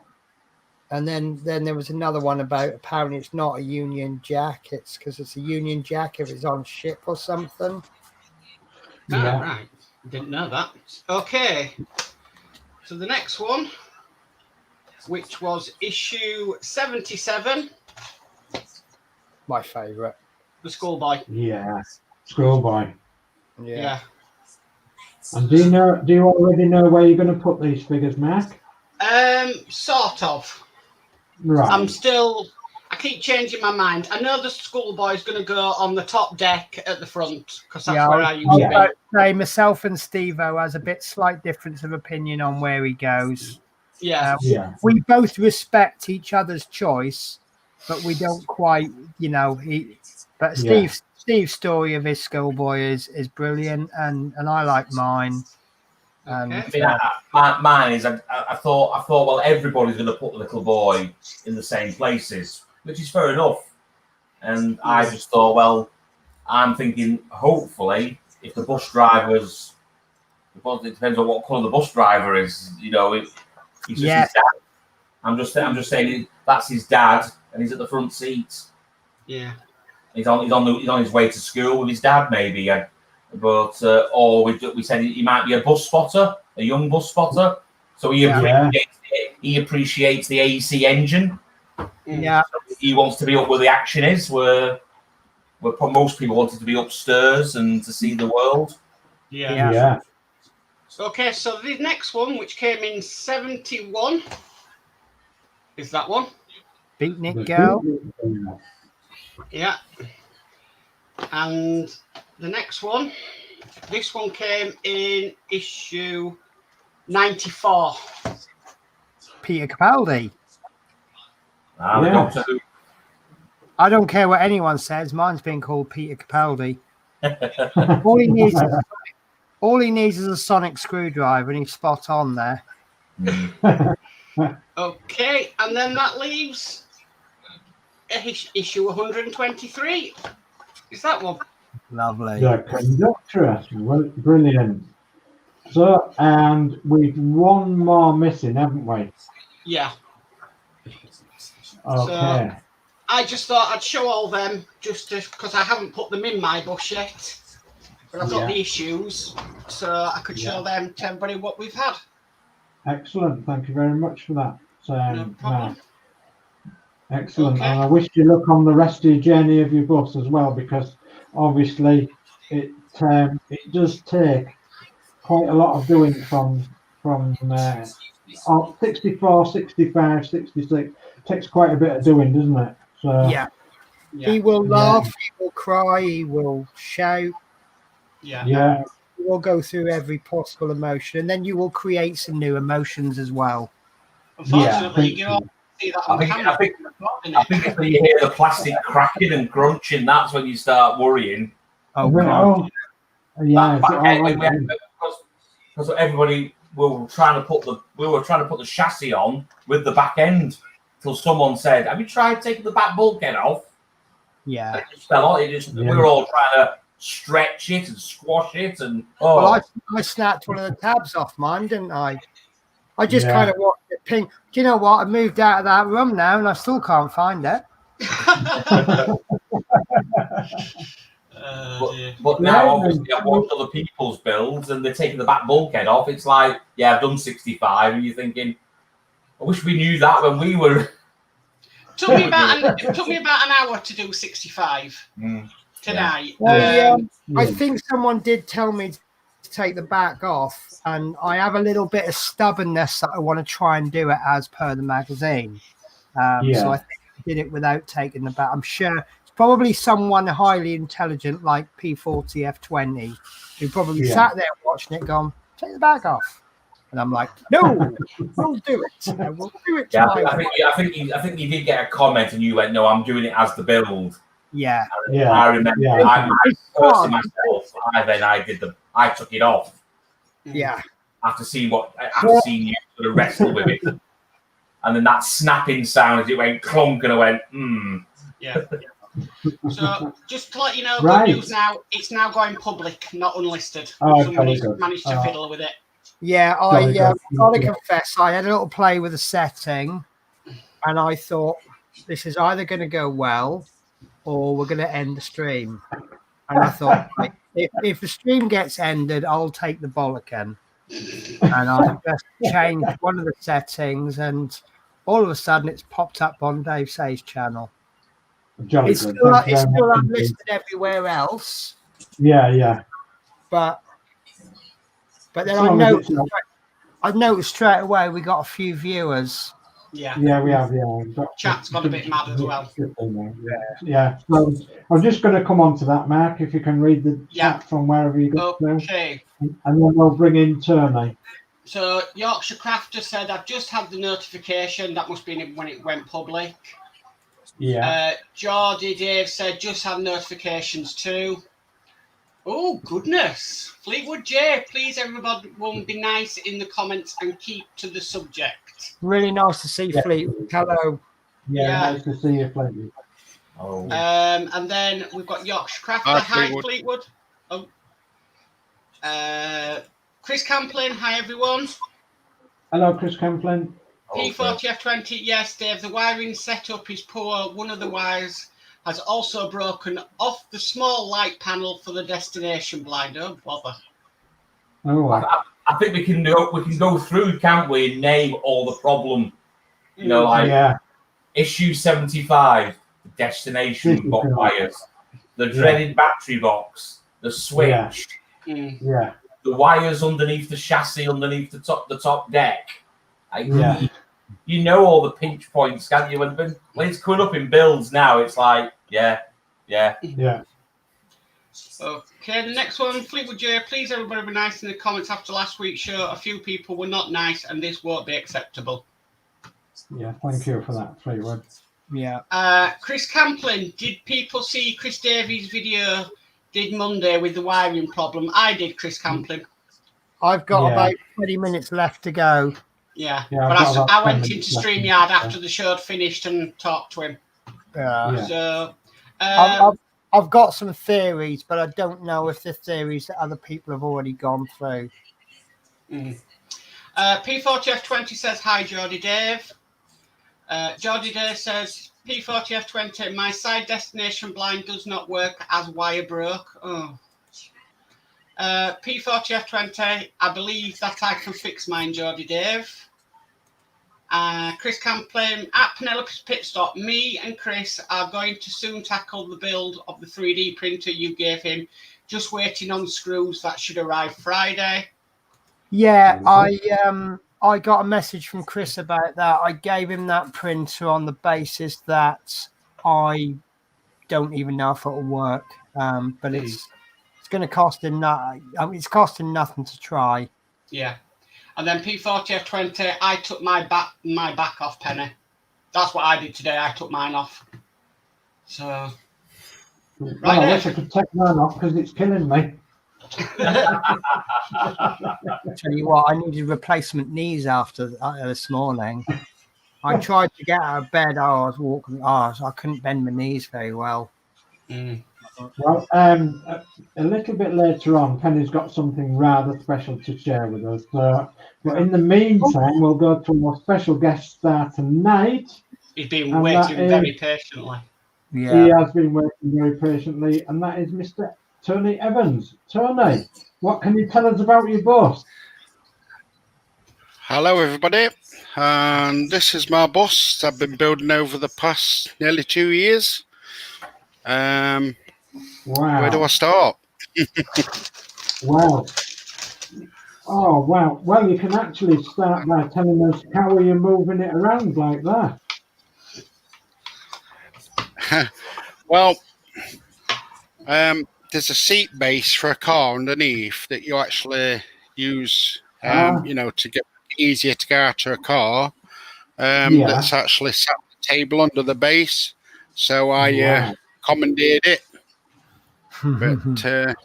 D: And then there was another one about apparently it's not a Union Jack. It's because it's a Union Jack if it's on ship or something.
B: Yeah. Right. Didn't know that. Okay. So the next one, which was issue 77.
D: My favourite.
B: The schoolboy.
A: Yeah. Schoolboy.
B: Yeah.
A: And do you already know where you're going to put these figures, Mark?
B: Sort of.
A: Right.
B: I keep changing my mind. I know the schoolboy's going to go on the top deck at the front because that's
D: Yeah,
B: where I used to be.
D: I'd say myself and Steve-O has a bit slight difference of opinion on where he goes.
B: Yeah.
D: We both respect each other's choice, but we don't quite, But Steve's story of his schoolboy is brilliant, and I like mine. And
B: Okay.
E: Mine is. I thought, well, everybody's going to put the little boy in the same places, which is fair enough. And I just thought, well, I'm thinking, hopefully, if the bus drivers, it depends on what colour the bus driver is. He's just his dad. I'm just saying that's his dad, and he's at the front seat. Yeah. He's on his way to school with his dad, maybe. Or we said he might be a bus spotter, a young bus spotter. So he appreciates the AC engine.
D: Yeah.
E: So he wants to be up where the action is, where most people wanted to be upstairs and to see the world.
B: Yeah. Okay, so the next one, which came in 71, is that one.
D: Beatnik Girl.
B: Yeah. And the next one, this one came in issue 94.
D: Peter Capaldi.
E: Doctor Who.
D: I don't care what anyone says. Mine's been called Peter Capaldi. All he needs is a sonic screwdriver, and he's spot on there.
B: Okay, and then that leaves issue 123. Is that one?
D: Lovely.
A: The Conductress. Brilliant. So, and we've one more missing, haven't we?
B: Yeah.
A: Okay.
B: So, I just thought I'd show all them just because I haven't put them in my bus yet. But I've got the issues, so I could show them to everybody what we've had.
A: Excellent. Thank you very much for that.
B: No problem.
A: Excellent.
B: Okay.
A: And I wish you luck on the rest of your journey of your bus as well, because obviously it does take quite a lot of doing from 64, 65, 66. Takes quite a bit of doing, doesn't it? So
D: he will laugh, he will cry, he will shout.
A: Yeah.
D: You will go through every possible emotion, and then you will create some new emotions as well.
B: Unfortunately, you can see that on camera.
E: I think if you hear the plastic cracking and crunching, that's when you start worrying.
D: Oh, God.
E: Because everybody we were trying to put the chassis on with the back end till someone said, "Have you tried taking the back bulkhead off?"
D: Yeah.
E: And it just fell on. We were all trying to stretch it and squash it, and
D: Well, I snapped one of the tabs off mine, didn't I? I just kind of watched it ping. Do you know what? I moved out of that room now, and I still can't find it.
E: But now, obviously, I've watched other people's builds, and they're taking the back bulkhead off. It's like, I've done 65, and you're thinking, I wish we knew that when we were.
B: It took me about an hour to do 65 tonight.
D: I think someone did tell me to take the back off, and I have a little bit of stubbornness that I want to try and do it as per the magazine. So I think I did it without taking the back. I'm sure it's probably someone highly intelligent like P40F20 who probably sat there watching it going, take the back off. And I'm like, no, we'll do it. We'll do it.
E: I think you did get a comment, and you went, "No, I'm doing it as the build."
D: Yeah.
E: I remember. I personally myself, I took it off.
D: Yeah.
E: After seeing you sort of wrestle with it, and then that snapping sound as it went clunk, and I went,
B: Yeah. So just to let you know, good news now. It's now going public, not unlisted. Somebody's managed to fiddle with it.
D: Yeah, I gotta confess, I had a little play with the setting, and I thought this is either going to go well, or we're going to end the stream. And I thought, if the stream gets ended, I'll take the bollocking. And I just changed one of the settings, and all of a sudden, it's popped up on Dave Say's channel. It's still unlisted everywhere else.
A: Yeah.
D: But then I noticed straight away we got a few viewers
B: Yeah.
A: Yeah, we have. Yeah, we've got
B: Chat's got a bit mad as well.
A: Yeah. So I'm just going to come on to that, Mark. If you can read the
B: Yeah.
A: chat from wherever you got to,
B: Okay.
A: and then we'll bring in Tony.
B: So Yorkshire Crafter said, "I've just had the notification. That must be when it went public."
A: Yeah.
B: Geordie Dave said, "Just had notifications too." Oh, goodness. Fleetwood J, please, everybody, won't be nice in the comments and keep to the subject.
D: Really nice to see Fleetwood. Hello.
A: Yeah, nice to see you, Fleetwood.
E: Oh.
B: And then we've got Yorkshire Crafter. Hi, Fleetwood. Oh. Chris Camplin. Hi, everyone.
A: Hello, Chris Camplin.
B: P40F20. Yes, Dave, the wiring setup is poor. One of the wires has also broken off the small light panel for the destination blind. Oh, bother.
A: Oh,
E: I think we can go through, can't we, and name all the problem. You know, like issue 75, the destination box wires, the dreaded battery box, the switch, the wires underneath the chassis, underneath the top deck. You know all the pinch points, can't you? When it's coming up in builds now, it's like, yeah.
B: Okay, the next one, Fleetwood J. Please, everybody, be nice in the comments. After last week's show, a few people were not nice, and this won't be acceptable.
A: Yeah, thank you for that, Fleetwood.
D: Yeah.
B: Chris Camplin, did people see Chris Davies' video did Monday with the wiring problem? I did, Chris Camplin.
D: I've got about 20 minutes left to go.
B: Yeah, but I went into StreamYard after the show had finished and talked to him. So,
D: I've got some theories, but I don't know if the theories that other people have already gone through.
B: P40F20 says, hi, Geordie Dave. Geordie Dave says, P40F20, my side destination blind does not work as wire broke. Oh. P40F20, I believe that I can fix mine, Geordie Dave. Chris Camplin, at Penelope's Pit Stop, me and Chris are going to soon tackle the build of the 3D printer you gave him. Just waiting on screws. That should arrive Friday.
D: Yeah, I got a message from Chris about that. I gave him that printer on the basis that I don't even know if it'll work. But it's going to cost him it's costing nothing to try.
B: Yeah. And then P40F20, I took my back off, Penny. That's what I did today. I took mine off. So,
A: I wish I could take mine off because it's killing me.
D: Tell you what, I needed replacement knees after this morning. I tried to get out of bed. I was walking. I couldn't bend my knees very well.
A: Well, a little bit later on, Penny's got something rather special to share with us. But in the meantime, we'll go to our special guest star tonight.
B: He's been waiting very patiently.
A: Yeah. He has been waiting very patiently, and that is Mr. Tony Evans. Tony, what can you tell us about your bus?
F: Hello, everybody. This is my bus I've been building over the past nearly 2 years.
A: Wow.
F: Where do I start?
A: Wow. Oh, wow. Well, you can actually start by telling us how are you moving it around like that?
F: Well, there's a seat base for a car underneath that you actually use, to get easier to get out of a car. That's actually sat on the table under the base. So I commandeered it. But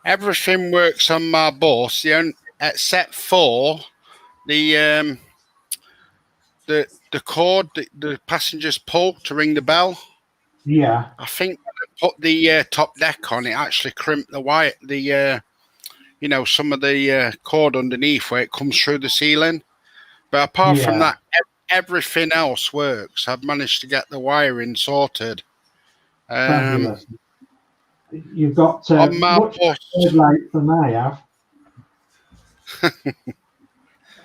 F: everything works on my bus, except for the cord the passengers pull to ring the bell.
A: Yeah,
F: I think when I put the top deck on, it actually crimped the wire, some of the cord underneath where it comes through the ceiling. But apart from that, everything else works. I've managed to get the wiring sorted.
A: Fabulous. You've got
F: on my
A: much headlight than I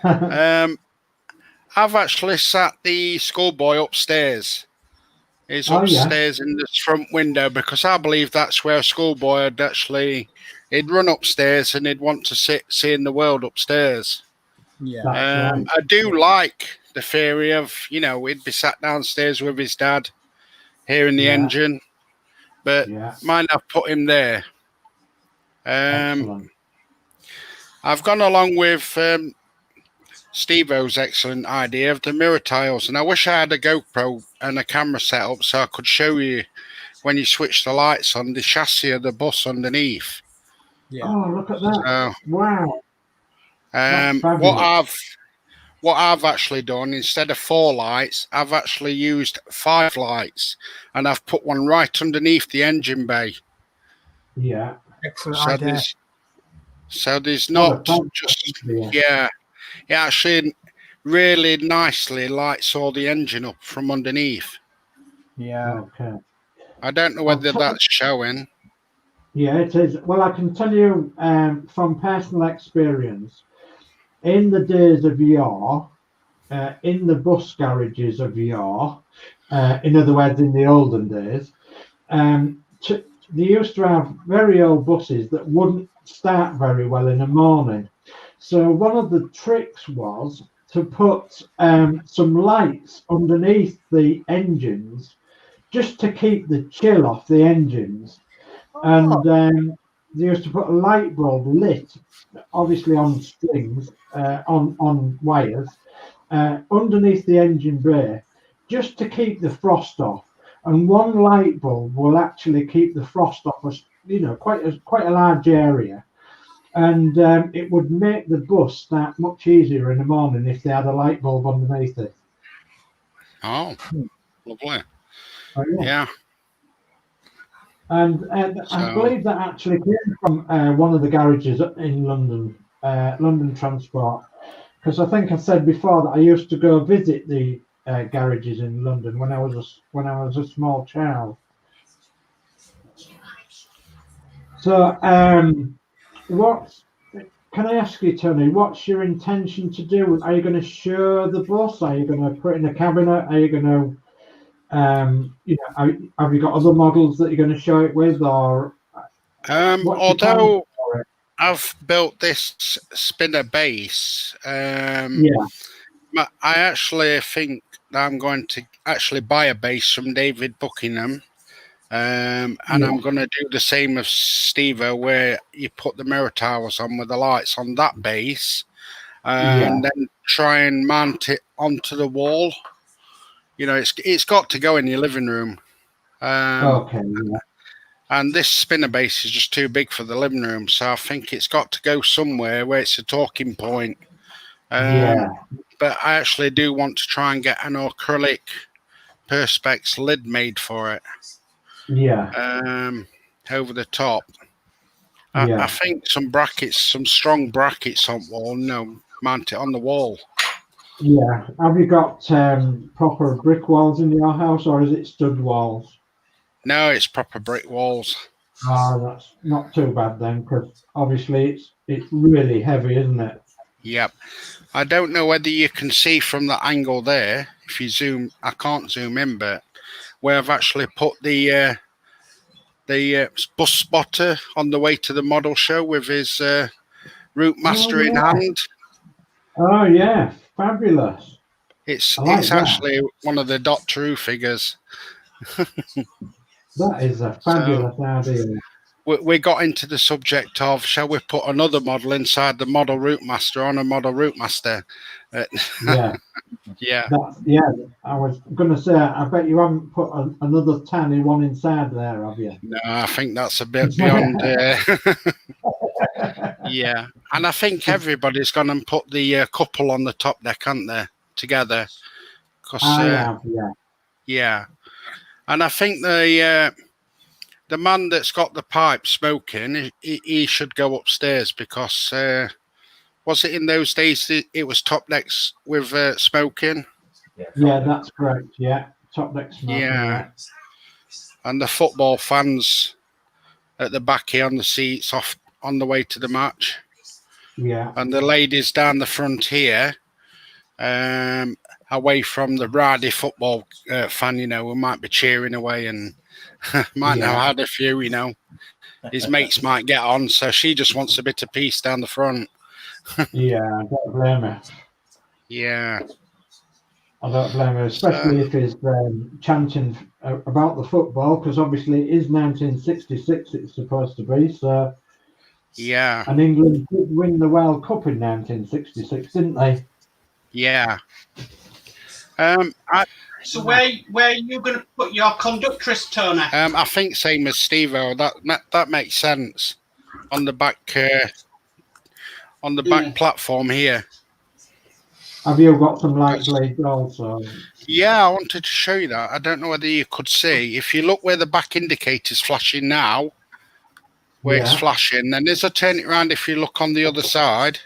A: have.
F: I've actually sat the schoolboy upstairs. He's upstairs in this front window because I believe that's where a schoolboy he'd run upstairs and he'd want to seeing the world upstairs.
A: Yeah,
F: I do like the theory of, you know, he'd be sat downstairs with his dad, hearing the
A: Yeah.
F: engine. But mine, I've put him there.
A: Excellent.
F: I've gone along with Steve-O's excellent idea of the mirror tiles, and I wish I had a GoPro and a camera set up so I could show you when you switch the lights on the chassis of the bus underneath.
D: Yeah.
A: Oh, look at that!
F: So,
A: wow.
F: What I've actually done, instead of 4 lights, I've actually used 5 lights, and I've put one right underneath the engine bay.
A: Yeah.
D: Excellent
F: So
D: idea.
F: there's not just it actually really nicely lights all the engine up from underneath.
D: Yeah.
A: Okay.
F: I don't know whether that's showing.
A: Yeah, it is. Well, I can tell you from personal experience, in the days of yore, in the bus garages of yore, in other words, in the olden days, they used to have very old buses that wouldn't start very well in the morning. So one of the tricks was to put some lights underneath the engines just to keep the chill off the engines. And they used to put a light bulb lit, obviously on strings, on wires, underneath the engine bay, just to keep the frost off. And one light bulb will actually keep the frost off, quite a large area. And it would make the bus start much easier in the morning if they had a light bulb underneath it.
F: Oh, lovely.
A: Oh,
F: yeah.
A: And I believe that actually came from one of the garages in London, London Transport, because I think I said before that I used to go visit the garages in London when I was a small child. So, can I ask you, Tony? What's your intention to do? Are you going to show the bus? Are you going to put it in a cabinet? Are you going to have you got other models that you're going to show it with, or
F: although I've built this spinner base, I actually think that I'm going to actually buy a base from David Buckingham, and I'm going to do the same as Steve-O, where you put the mirror towers on with the lights on that base, and then try and mount it onto the wall. You know, it's got to go in your living room. And this spinner base is just too big for the living room, so I think it's got to go somewhere where it's a talking point. But I actually do want to try and get an acrylic perspex lid made for it. Over the top. I think some strong brackets on wall. No, mount it on the wall.
A: Yeah. Have you got proper brick walls in your house, or is it stud walls?
F: No, it's proper brick walls.
A: Oh, that's not too bad then, because obviously it's really heavy, isn't it?
F: Yep. I don't know whether you can see from the angle there. If you zoom, I can't zoom in, but where I've actually put the bus spotter on the way to the model show with his Routemaster in hand.
A: Oh yeah, fabulous!
F: It's actually one of the Doctor Who figures.
A: That is a fabulous idea.
F: We got into the subject of, shall we put another model inside the model Routemaster on a model Routemaster? Yeah.
A: I was going to say, I bet you haven't put another tiny one inside there, have you?
F: No, I think that's a bit beyond. Yeah, and I think everybody's gone and put the couple on the top deck, aren't they, together? Yeah, and I think the man that's got the pipe smoking, he should go upstairs, because was it in those days it was top decks with smoking?
A: Yeah, that's correct. Yeah, top deck smoking.
F: Yeah, and the football fans at the back here on the seats off on the way to the match.
A: Yeah, and
F: the ladies down the front here, away from the rowdy football fan, who might be cheering away and might have had a few, his mates might get on, so she just wants a bit of peace down the front.
A: Yeah, don't blame her.
F: Yeah.
A: I don't blame him, especially if he's chanting about the football, because obviously it is 1966 it's supposed to be. So
F: Yeah.
A: And England did win the World Cup in 1966, didn't they?
F: Yeah.
B: So where are you going to put your conductress, Tony?
F: I think same as Steve-O. That makes sense on the back platform here.
A: Have you got some light blades also?
F: Yeah, I wanted to show you that. I don't know whether you could see. If you look where the back indicator's flashing now, where it's flashing, then as I turn it around, if you look on the other side.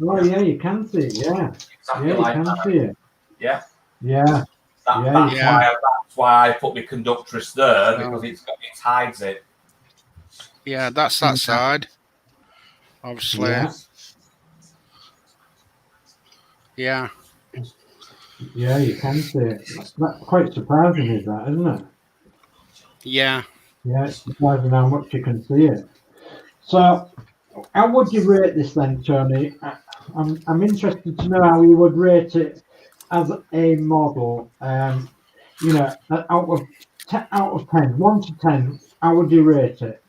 A: Oh, yeah, you can see it, yeah.
E: Exactly
A: Yeah,
E: like
A: you can
E: that.
A: see it.
E: Yeah.
A: Yeah.
E: That's why I put my conductress there, because it hides it.
F: Yeah, that's that side. Obviously. Yeah.
A: Yeah, you can see it. That's quite surprising, is that, isn't it?
F: Yeah.
A: Yeah, it's surprising how much you can see it. So, how would you rate this then, Tony? I'm interested to know how you would rate it as a model. You know, out of 10, 1 to 10, how would you rate it?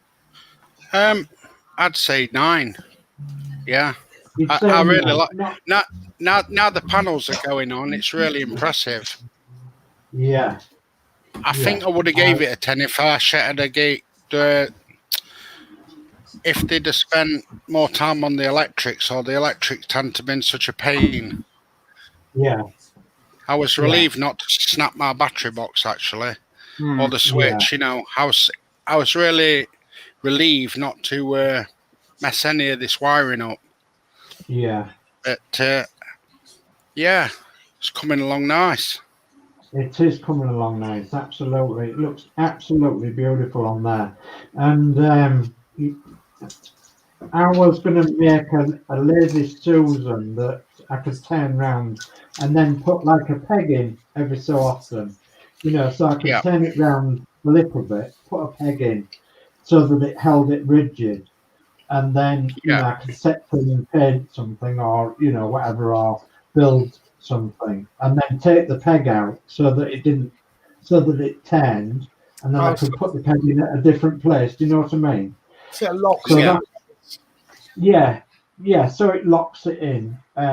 F: I'd say 9. Yeah.
A: You'd say
F: I really
A: 9.
F: like. Now the panels are going on. It's really impressive.
A: Yeah.
F: I think I would have gave it a 10 if I had if they'd have spent more time on the electrics, or the electrics tend to be such a pain.
A: Yeah.
F: I was relieved not to snap my battery box, actually, or the switch. You know, I was really relieved not to mess any of this wiring up.
A: Yeah.
F: But yeah, it's coming along nice.
A: It is coming along nice, absolutely. It looks absolutely beautiful on there. And I was going to make a lazy Susan that I could turn round and then put like a peg in every so often, you know, so I could turn it round a little bit, put a peg in so that it held it rigid. And then, you know, I could set them and paint something, or, you know, whatever, or build something, and then take the peg out so that it turned, and then I could put the peg in at a different place. Do you know what I mean?
D: So it locks
A: so
D: it.
A: So it locks it in. But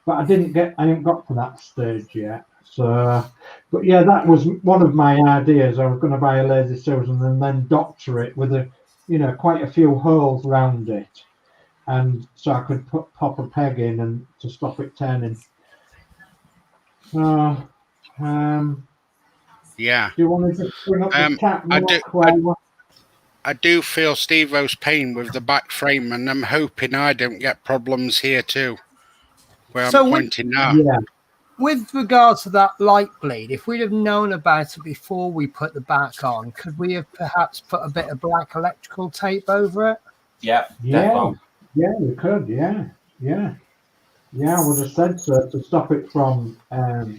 A: I haven't got to that stage yet. So, but yeah, that was one of my ideas. I was going to buy a lazy Susan and then doctor it with quite a few holes around it, and so I could pop a peg in and to stop it turning.
F: Yeah.
A: Do you want to just bring up the chat?
F: I do feel Steve-O's pain with the back frame, and I'm hoping I don't get problems here too, where I'm pointing now.
A: Yeah.
D: With regards to that light bleed, if we'd have known about it before we put the back on, could we have perhaps put a bit of black electrical tape over it?
A: Yeah, we could. Yeah, I would have said so to stop it from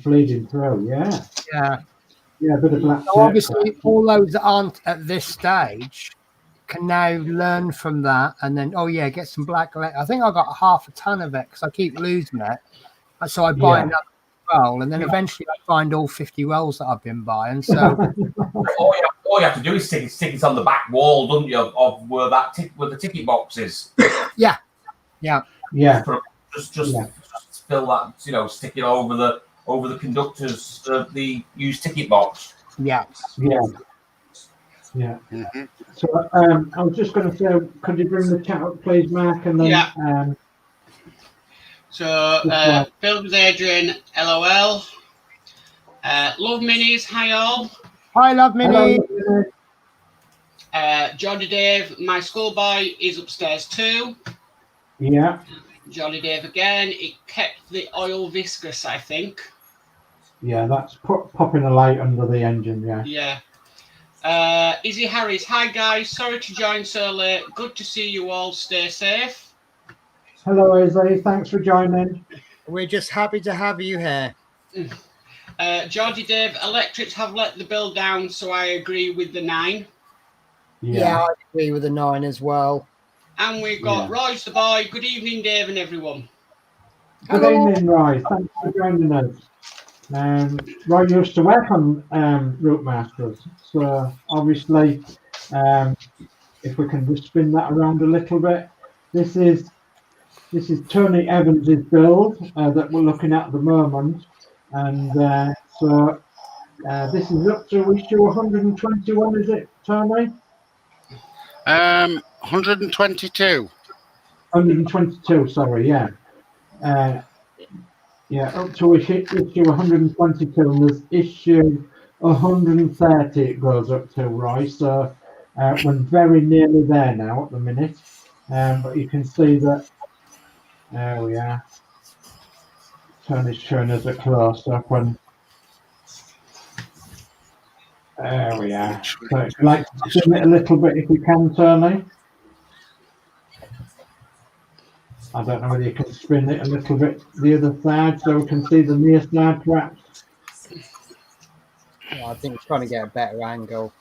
A: bleeding through. Yeah, a bit of black tape.
D: So obviously, all those that aren't at this stage can now learn from that, and then get some black electrical. I think I got half a ton of it because I keep losing it, so I buy another roll, and then eventually I find all 50 rolls that I've been buying. So
E: all you have to do is stick it on the back wall, don't you, of where the ticket box is.
D: Yeah.
E: Just fill that, stick it over the conductors, the used ticket box.
D: Yeah.
F: Mm-hmm.
A: So I was just going to say, could you bring the chat up, please, Mark? And then
B: So, Build the Adrian, LOL. Love Minis, hi all.
D: Hi, Love Mini.
B: Jolly Dave, my schoolboy is upstairs too.
A: Yeah.
B: Jolly Dave again. It kept the oil viscous, I think.
A: Yeah, that's popping a light under the engine.
B: Yeah. Izzy Harris, hi guys. Sorry to join so late. Good to see you all. Stay safe.
A: Hello, Izzy. Thanks for joining.
D: We're just happy to have you here.
B: Georgie Dave, electrics have let the bill down, so I agree with the 9.
D: Yeah, I agree with the 9 as well.
B: And we've got Royce the boy. Good evening, Dave and everyone.
A: Good evening, Roy. Thanks for joining us. Roy used to work on Routemasters, so obviously, if we can just spin that around a little bit, this is Tony Evans's build that we're looking at the moment, and so this is up to issue 121, is it, Tony?
F: 122.
A: 122, sorry, yeah. Yeah, up to issue 122, and there's issue 130 it goes up to, Roy. So we're very nearly there now at the minute. But you can see that, there we are. Tony's showing us a close-up when, there we are. So if you like to zoom it a little bit if you can, Tony. I don't know whether you can spin it a little bit the other side so we can see the near side perhaps.
D: Yeah, I think we're trying to get a better angle.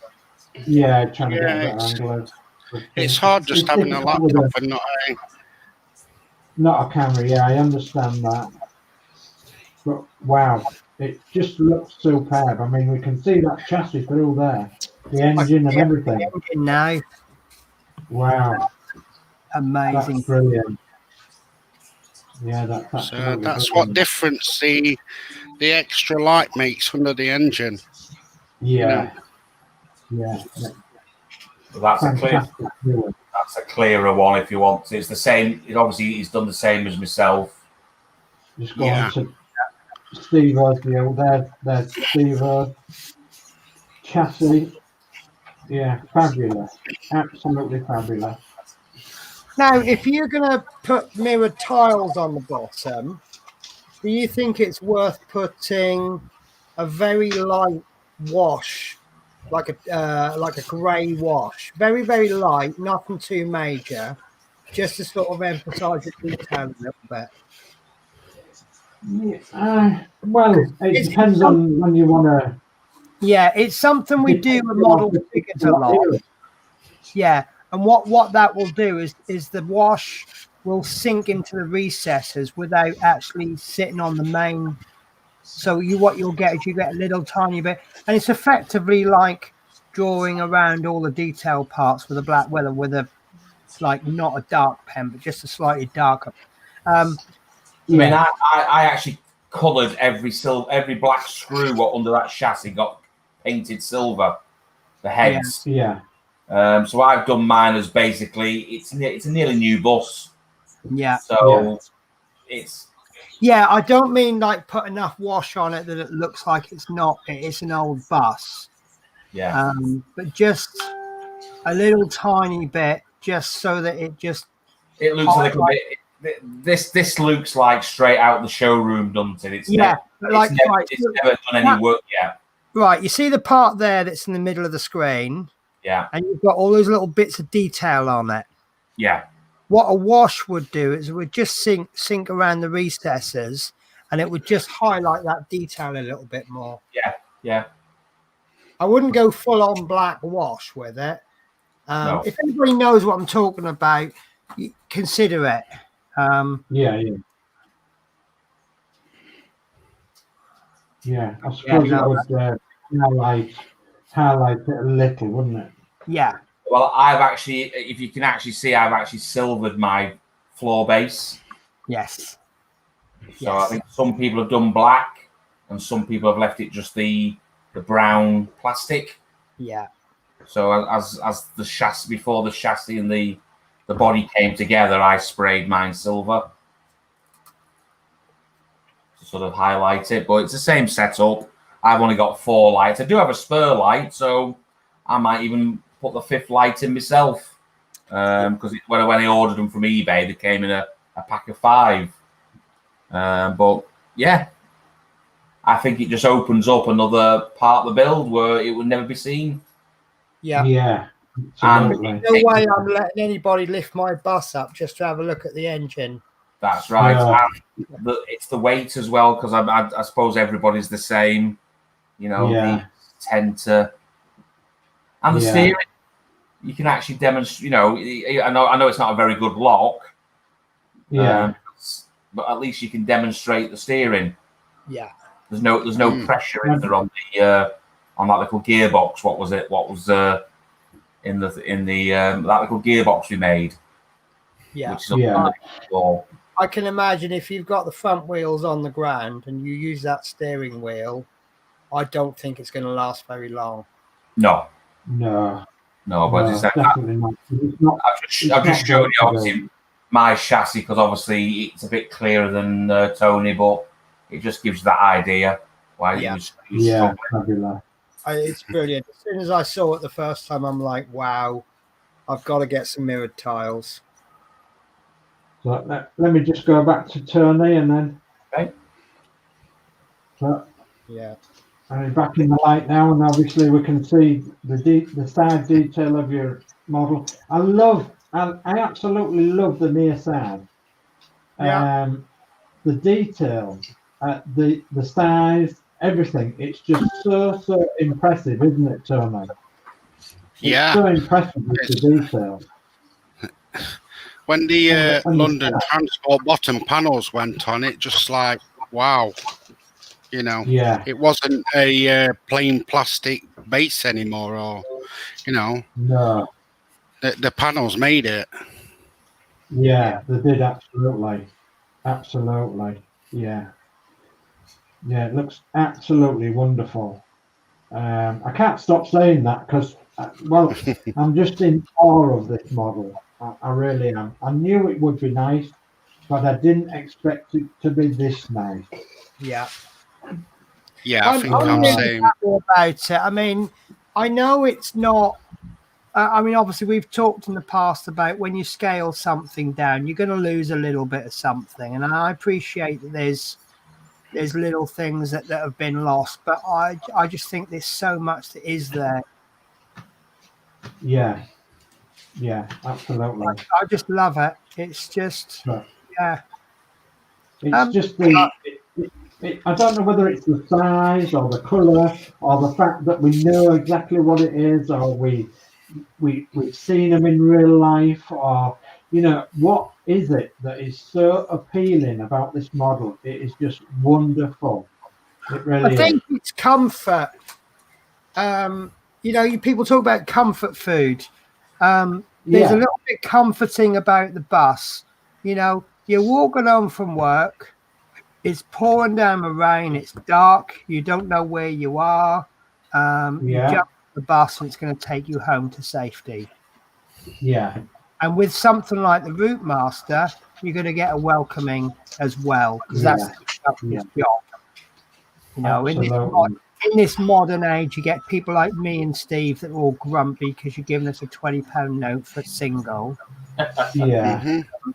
A: Yeah, trying to get a better angle.
F: It's hard just having a laptop and
A: not a camera, yeah, I understand that. But wow, it just looks superb. I mean, we can see that chassis through there, the engine and everything.
D: The engine now.
A: Wow.
D: Amazing.
A: That's brilliant. Yeah, that's
F: brilliant. What difference the extra light makes under the engine.
A: Yeah. Yeah.
E: That's a clearer one if you want. It's the same. It obviously he's done the same as myself.
A: Just go on to Steve's deal. There's Steve's chassis. Yeah, fabulous. Absolutely fabulous.
D: Now, if you're going to put mirrored tiles on the bottom, do you think it's worth putting a very light wash, like a grey wash, very, very light, nothing too major, just to sort of emphasise the detail a little bit?
A: Well, it depends on when you want to.
D: Yeah, it's something we do with model tickets a lot. Yeah. And what that will do is the wash will sink into the recesses without actually sitting on the main. So what you'll get is you get a little tiny bit, and it's effectively like drawing around all the detail parts with a black with a like not a dark pen, but just a slightly darker.
E: I mean, I actually coloured every black screw under that chassis got painted silver. The heads.
A: Yeah.
E: So I've done mine as basically it's a nearly new bus.
D: Yeah.
E: So it's.
D: Yeah, I don't mean like put enough wash on it that it looks like it's not. It's an old bus.
E: Yeah.
D: But just a little tiny bit, just so that it looks
E: a little bit. This looks like straight out the showroom, doesn't it? It's never done any work yet.
D: Right. You see the part there that's in the middle of the screen.
E: Yeah.
D: And you've got all those little bits of detail on it.
E: Yeah.
D: What a wash would do is it would just sink around the recesses and it would just highlight that detail a little bit more.
E: Yeah. Yeah.
D: I wouldn't go full on black wash with it.
E: No.
D: If anybody knows what I'm talking about, consider it.
A: Yeah, I suppose it would highlight it a little, wouldn't it?
D: Yeah.
E: Well, I've actually, if you can actually see, I've actually silvered my floor base.
D: Yes.
E: So I think some people have done black, and some people have left it just the brown plastic.
D: Yeah.
E: So as the chassis before the chassis and the body came together, I sprayed mine silver to sort of highlight it. But it's the same setup. I've only got 4 lights. I do have a spur light, so I might even put the 5th light in myself. Because when I ordered them from eBay, they came in a pack of 5. But yeah, I think it just opens up another part of the build where it would never be seen.
D: Yeah.
A: Yeah.
D: And no way I'm letting anybody lift my bus up just to have a look at the engine.
E: That's right. And it's the weight as well, because I suppose everybody's the same. You know, they tend to. And the steering, you can actually demonstrate. You know, I know it's not a very good lock.
A: Yeah.
E: But at least you can demonstrate the steering.
D: Yeah.
E: There's no pressure in there on that little gearbox. What was it? What was in the that little gearbox we made?
D: Yeah.
E: Which is on the floor.
D: I can imagine if you've got the front wheels on the ground and you use that steering wheel, I don't think it's going to last very long.
E: No, but it's
A: definitely not.
E: I've just shown you obviously my chassis because obviously it's a bit clearer than Tony, but it just gives you that idea why
A: fabulous.
D: It's brilliant. As soon as I saw it the first time, I'm like, wow, I've got to get some mirrored tiles.
A: So let me just go back to Tony and then.
E: Okay.
A: So,
D: yeah.
A: I'm back in the light now, and obviously we can see the side detail of your model. I absolutely love the near side.
D: Yeah.
A: The detail, the size, everything. It's just so impressive, isn't it, Tony?
F: Yeah.
A: It's so impressive with the detail.
F: When the London Transport bottom panels went on, it just like, wow. You know, it wasn't a plain plastic base anymore, or, you know,
A: no,
F: the panels made it.
A: Yeah, they did, absolutely. Yeah, it looks absolutely wonderful. I can't stop saying that because, well, I'm just in awe of this model. I really am. I knew it would be nice, but I didn't expect it to be this nice.
D: Yeah.
F: Yeah, I think I'm saying
D: about it. I mean, I know it's not. I mean, obviously, we've talked in the past about when you scale something down, you're going to lose a little bit of something, and I appreciate that there's little things that have been lost, but I just think there's so much that is there.
A: Yeah, absolutely.
D: I just love it. It's just
A: It's just the. I don't know whether it's the size or the colour or the fact that we know exactly what it is, or we've seen them in real life, or, you know, what is it that is so appealing about this model? It is just wonderful. It really is.
D: I think it's comfort. You know, people talk about comfort food. There's a little bit comforting about the bus. You know, you're walking home from work. It's pouring down the rain. It's dark. You don't know where you are. You jump the bus and it's going to take you home to safety.
A: Yeah.
D: And with something like the Routemaster, you're going to get a welcoming as well, because that's the job. You know, in this modern age, you get people like me and Steve that are all grumpy because you're giving us a £20 note for single.
A: Yeah.
F: Mm-hmm.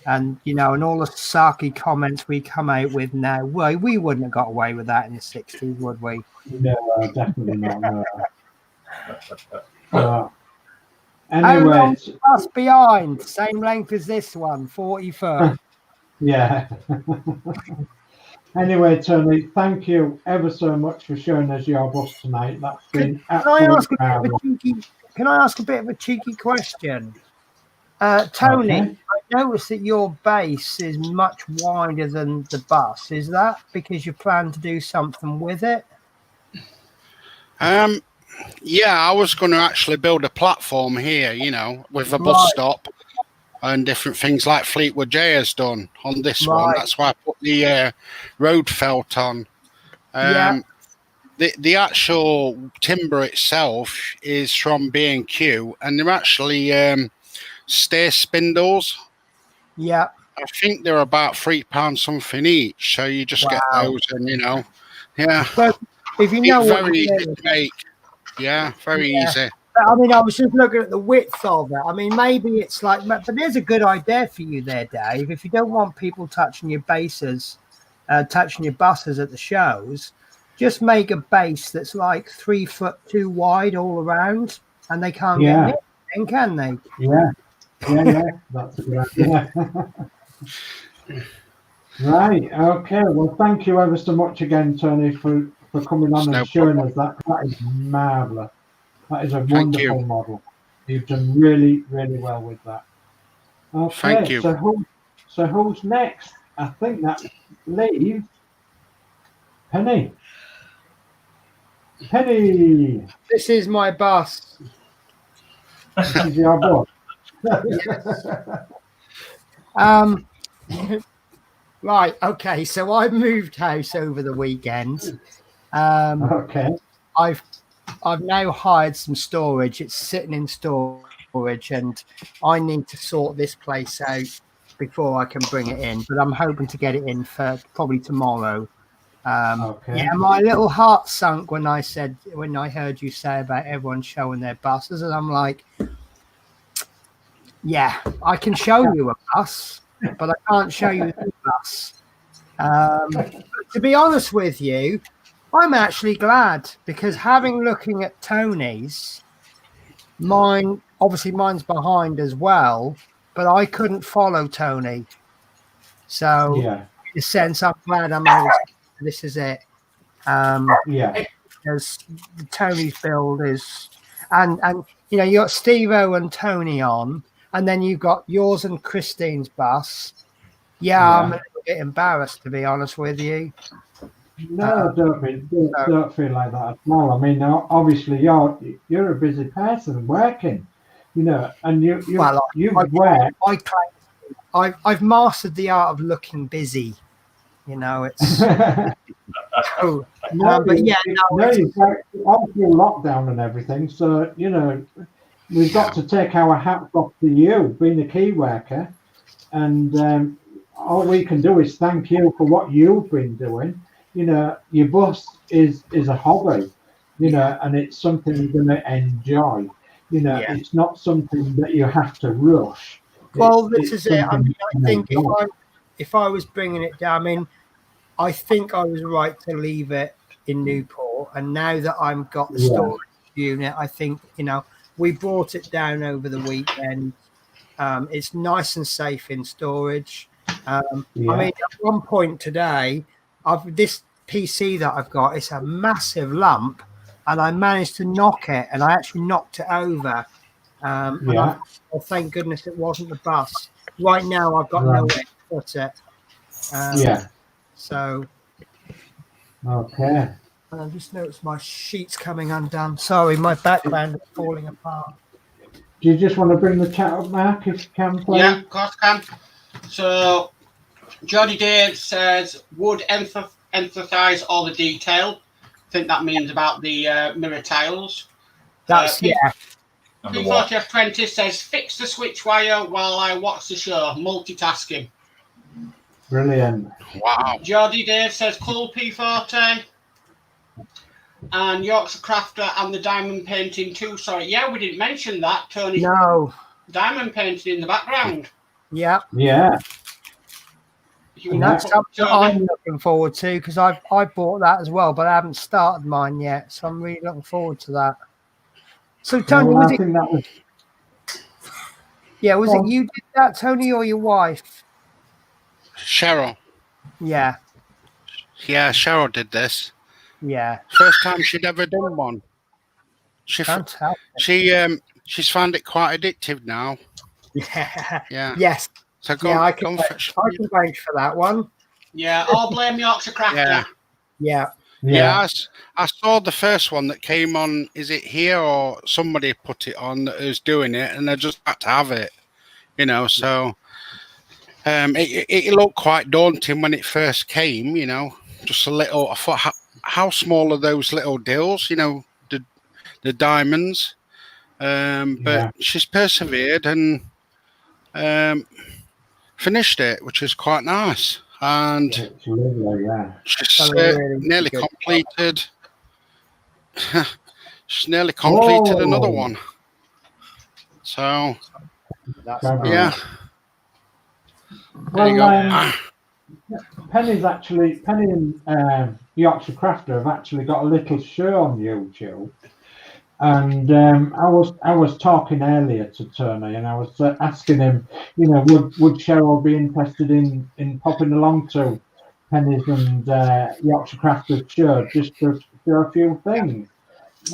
D: And, you know, and all the sarky comments we come out with now, well, we wouldn't have got away with that in the 60s, would we?
A: No, definitely not. No.
D: How
A: Anyway,
D: long is the bus behind? Same length as this one, 40 foot.
A: Yeah. Anyway, Tony, thank you ever so much for showing us your bus tonight. That's been absolutely marvelous.
D: Can I ask a bit of a cheeky question? Tony, I noticed that your base is much wider than the bus. Is that because you plan to do something with it?
F: Yeah, I was going to actually build a platform here, you know, with a bus stop and different things like Fleetwood J has done on this one. That's why I put the road felt on. The actual timber itself is from B&Q, and they're actually stair spindles.
D: Yeah.
F: I think they're about £3 something each. So you just get those, and, you know,
D: But if you know
F: it's very easy to make. Yeah, very easy.
D: I mean, I was just looking at the width of it. I mean, maybe it's like, but there's a good idea for you there, Dave. If you don't want people touching your bases, touching your buses at the shows, just make a base that's like 3'2" wide all around, and they can't get near it, can they?
A: Yeah, that's a good idea. Right, okay. Well, thank you ever so much again, Tony, for coming on and showing us that. That is marvellous. That is a wonderful model. You've done really, really well with that. Okay,
F: thank you.
A: So who's next? I think that's Lee. Penny. Penny.
D: This is my bus.
A: This is your boss.
D: Right. Okay. So I moved house over the weekend.
A: Okay.
D: I've now hired some storage. It's sitting in storage, and I need to sort this place out before I can bring it in. But I'm hoping to get it in for probably tomorrow.
A: Okay.
D: Yeah, my little heart sunk when I heard you say about everyone showing their buses, and I'm like, yeah, I can show you a bus, but I can't show you the bus. To be honest with you, I'm actually glad, because looking at Tony's, mine's behind as well, but I couldn't follow Tony. So
A: Yeah.
D: in a sense, I'm glad I'm able to. This is it.
A: Yeah.
D: Because Tony's build is, and you know, you got Steve-O and Tony on, and then you've got yours and Christine's bus. Yeah, I'm a little bit embarrassed, to be honest with you.
A: No, don't feel like that at all. I mean, obviously you're a busy person working, you know, and
D: I've mastered the art of looking busy. You know, it's. But yeah,
A: you've got all through lockdown and everything. So you know, we've got to take our hats off to you, being a key worker, and all we can do is thank you for what you've been doing. You know, your bus is a hobby, you know, and it's something you're going to enjoy. You know, it's not something that you have to rush.
D: Well, this is it. I mean, I think if I was bringing it down, I mean, I think I was right to leave it in Newport. And now that I've got the storage unit, I think, you know, we brought it down over the weekend. It's nice and safe in storage. I mean, at one point today, this PC that I've got, it's a massive lump, and I managed to knock it, and I actually knocked it over. Well, thank goodness it wasn't the bus. Right now, I've got nowhere to put it. So.
A: Okay.
D: And I just noticed my sheets coming undone. Sorry, my background is falling apart.
A: Do you just want to bring the chat up, Mark, if you can, please?
B: Yeah, of course I can. So, Jody Dave says, would emphasize all the detail. I think that means about the mirror tiles.
D: That's,
B: P40F20 says, fix the switch wire while I watch the show. Multitasking.
A: Brilliant.
F: Wow.
B: Jody Dave says, cool P40. And Yorkshire Crafter and the diamond painting too. Sorry, yeah, we didn't mention that. Tony.
D: No.
B: Diamond painting in the background.
D: Yeah.
A: Yeah.
D: And that's something I'm looking forward to, because I bought that as well, but I haven't started mine yet. So I'm really looking forward to that. So Tony, was it you did that, Tony, or your wife?
F: Cheryl.
D: Yeah.
F: Yeah, Cheryl did this.
D: Yeah.
F: First time she'd ever done one. She's found it quite addictive now.
D: Yeah.
F: Yeah.
D: Yes.
F: So
D: I can vouch for that one.
B: Yeah, I'll blame Yorkshire Crafter.
F: Yeah. I saw the first one that came on. Is it here or somebody put it on that was doing it, and I just had to have it. You know, so it looked quite daunting when it first came. You know, just a little. I thought, how small are those little deals? You know, the diamonds. But she's persevered and finished it, which is quite nice. And she's nearly completed. She's nearly completed another one. So, yeah.
A: Well, there you go. Penny and Yorkshire Crafter have actually got a little show on YouTube. And I was talking earlier to Tony, and I was asking him, you know, would Cheryl be interested in popping along to Penny's and Yorkshire Crafter's show just to show a few things,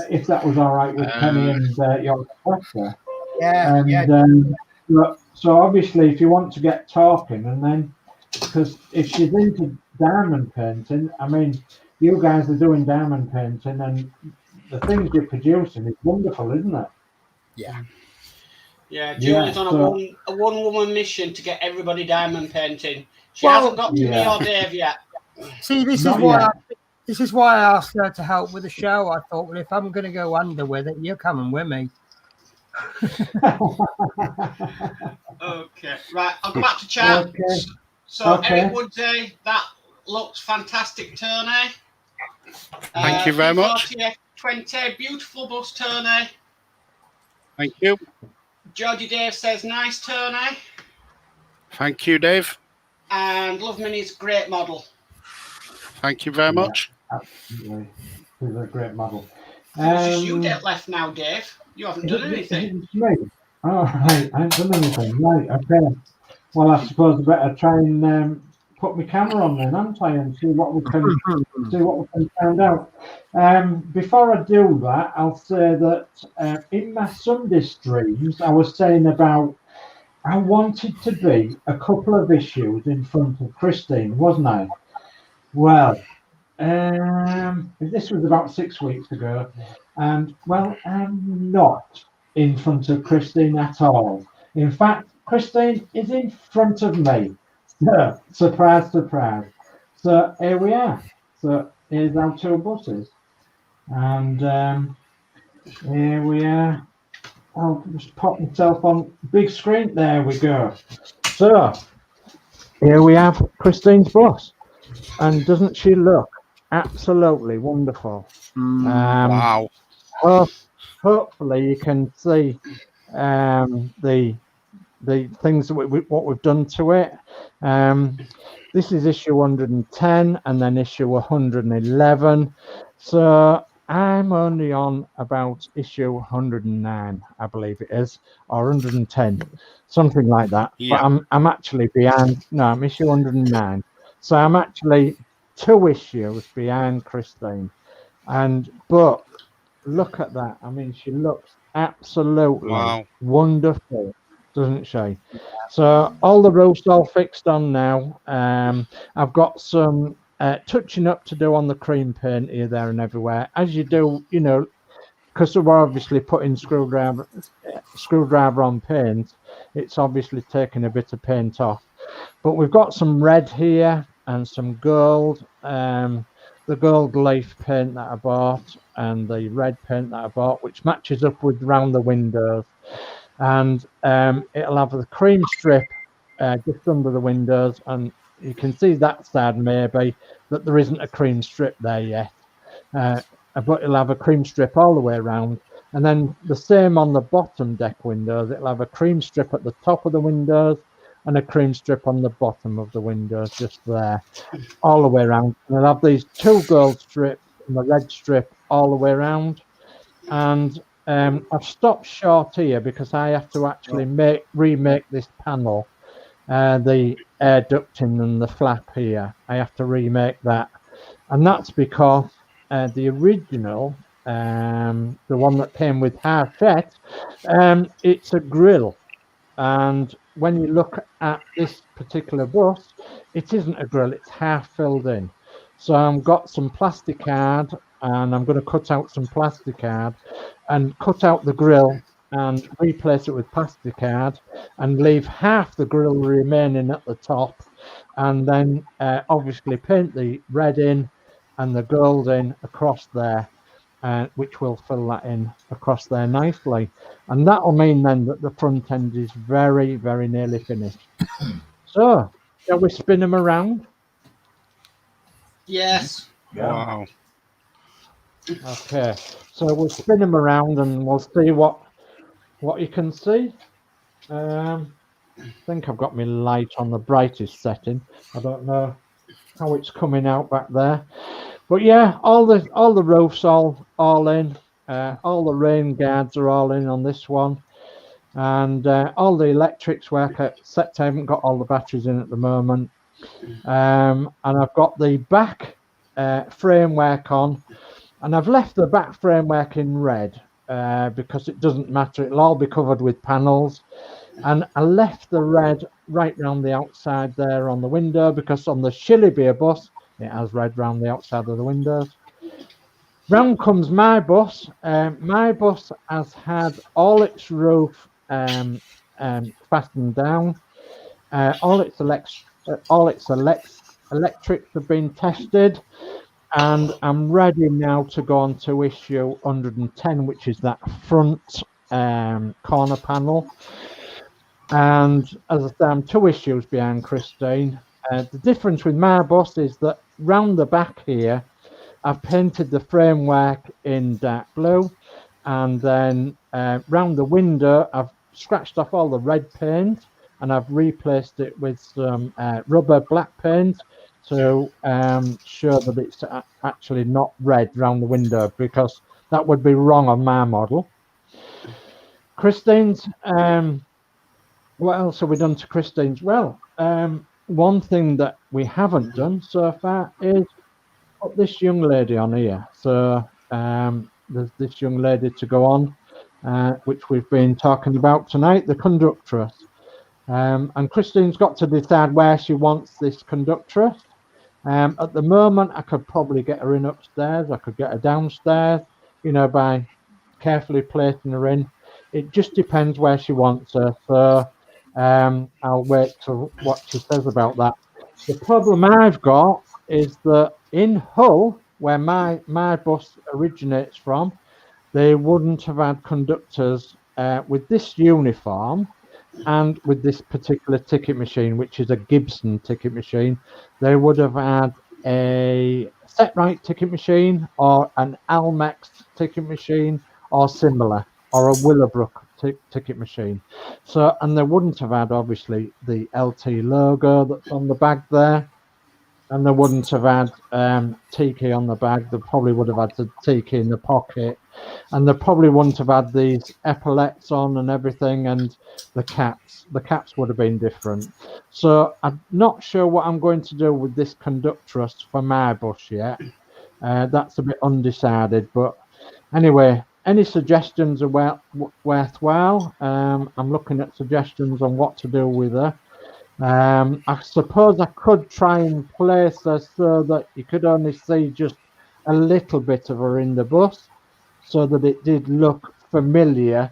A: if that was all right with Penny and Yorkshire Crafter. So obviously, if you want to get talking, and then because if she's into diamond painting, I mean, you guys are doing diamond painting, and the things you're producing is wonderful, isn't it?
D: Yeah.
B: Yeah, Julie's
A: Yeah,
B: on
A: so-
B: a one-woman mission to get everybody diamond painting. She
D: Well,
B: hasn't got to me
A: yeah.
B: or Dave yet.
D: See, this
A: Not
D: is why
A: yet.
D: this is why I asked her to help with the show. I thought, well, if I'm going to go under with it, you're coming with me.
B: Okay, right. I'll go back to chat.
A: Okay.
B: So
A: Okay.
B: Eric would say that looks fantastic, Tony.
F: Thank you very much.
B: P40F20, beautiful bus, Tony.
F: Thank you.
B: Georgie Dave says nice, Tony.
F: Thank you, Dave.
B: And Love Mini's great model.
F: Thank you very much.
A: Absolutely. It's a great model.
B: It's just you get left now, Dave. You haven't done anything.
A: It's me. Oh, right. I haven't done anything. Right, okay. Well, I suppose I better try and put my camera on then, haven't I, and see what we can find out. Before I do that, I'll say that in my Sunday streams, I was saying about I wanted to be a couple of issues in front of Christine, wasn't I? Well, this was about 6 weeks ago, and well, I'm not in front of Christine at all. In fact, Christine is in front of me. So, surprise, surprise. So here we are. So here's our two buses, and here we are. I'll just pop myself on big screen. There we go. So here we have Christine's bus, and doesn't she look absolutely wonderful?
F: Wow.
A: Hopefully you can see the things that what we've done to it. This is issue 110 and then issue 111. So I'm only on about issue 109, I believe it is, or 110, something like that.
F: Yeah.
A: But I'm actually behind. No, I'm issue 109. So I'm actually 2 issues behind Christine. But look at that. I mean, she looks absolutely wonderful, doesn't she? So all the roof's all fixed on now. I've got some touching up to do on the cream paint here, there, and everywhere, as you do, you know, because we're obviously putting screwdriver on paint. It's obviously taking a bit of paint off, but we've got some red here and some gold. The gold leaf paint that I bought and the red paint that I bought, which matches up with round the windows. And it'll have the cream strip just under the windows, and you can see that side maybe that there isn't a cream strip there yet, but it'll have a cream strip all the way around. And then the same on the bottom deck windows, it'll have a cream strip at the top of the windows and a cream strip on the bottom of the windows, just there, all the way around. And it'll have these 2 gold strips and the red strip all the way around. And I've stopped short here because I have to actually remake this panel, the air ducting and the flap here. I have to remake that, and that's because the original, the one that came with half set, it's a grill, and when you look at this particular bus, it isn't a grill; it's half filled in. So I've got some plastic card, and I'm going to cut out some plastic card and cut out the grill and replace it with plastic card and leave half the grill remaining at the top, and then obviously paint the red in and the gold in across there, which will fill that in across there nicely. And that will mean then that the front end is very, very nearly finished. So shall we spin them around?
B: Yes.
F: Wow.
A: Okay, so we'll spin them around and we'll see what you can see. I think I've got my light on the brightest setting. I don't know how it's coming out back there, but yeah, all the roofs all in, all the rain guards are all in on this one, and all the electrics work except I haven't got all the batteries in at the moment, and I've got the back framework on. And I've left the back framework in red because it doesn't matter. It'll all be covered with panels. And I left the red right round the outside there on the window because on the Shilly Beer bus, It has red round the outside of the windows. Round comes my bus. My bus has had all its roof fastened down. All its electrics have been tested, and I'm ready now to go on to issue 110, which is that front corner panel. And as I say, I'm 2 issues behind Christine. The difference with my bus is that round the back here, I've painted the framework in dark blue, and then round the window, I've scratched off all the red paint, and I've replaced it with some rubber black paint to show that it's actually not red round the window, because that would be wrong on my model. Christine's, what else have we done to Christine's? Well, one thing that we haven't done so far is put this young lady on here. So there's this young lady to go on, which we've been talking about tonight, the conductress. And Christine's got to decide where she wants this conductress. At the moment, I could probably get her in upstairs. I could get her downstairs, you know, by carefully placing her in. It just depends where she wants her. So I'll wait to what she says about that. The problem I've got is that in Hull, where my bus originates from, they wouldn't have had conductors with this uniform and with this particular ticket machine, which is a Gibson ticket machine. They would have had a set-right ticket machine or an Almex ticket machine or similar, or a Willowbrook ticket machine. So, and they wouldn't have had, obviously, the LT logo that's on the bag there. And they wouldn't have had Tiki on the bag. They probably would have had the Tiki in the pocket. And they probably wouldn't have had these epaulets on and everything, and the caps. The caps would have been different. So I'm not sure what I'm going to do with this conductress for my bus yet. That's a bit undecided. But anyway, any suggestions are worthwhile. I'm looking at suggestions on what to do with her. I suppose I could try and place her so that you could only see just a little bit of her in the bus, so that it did look familiar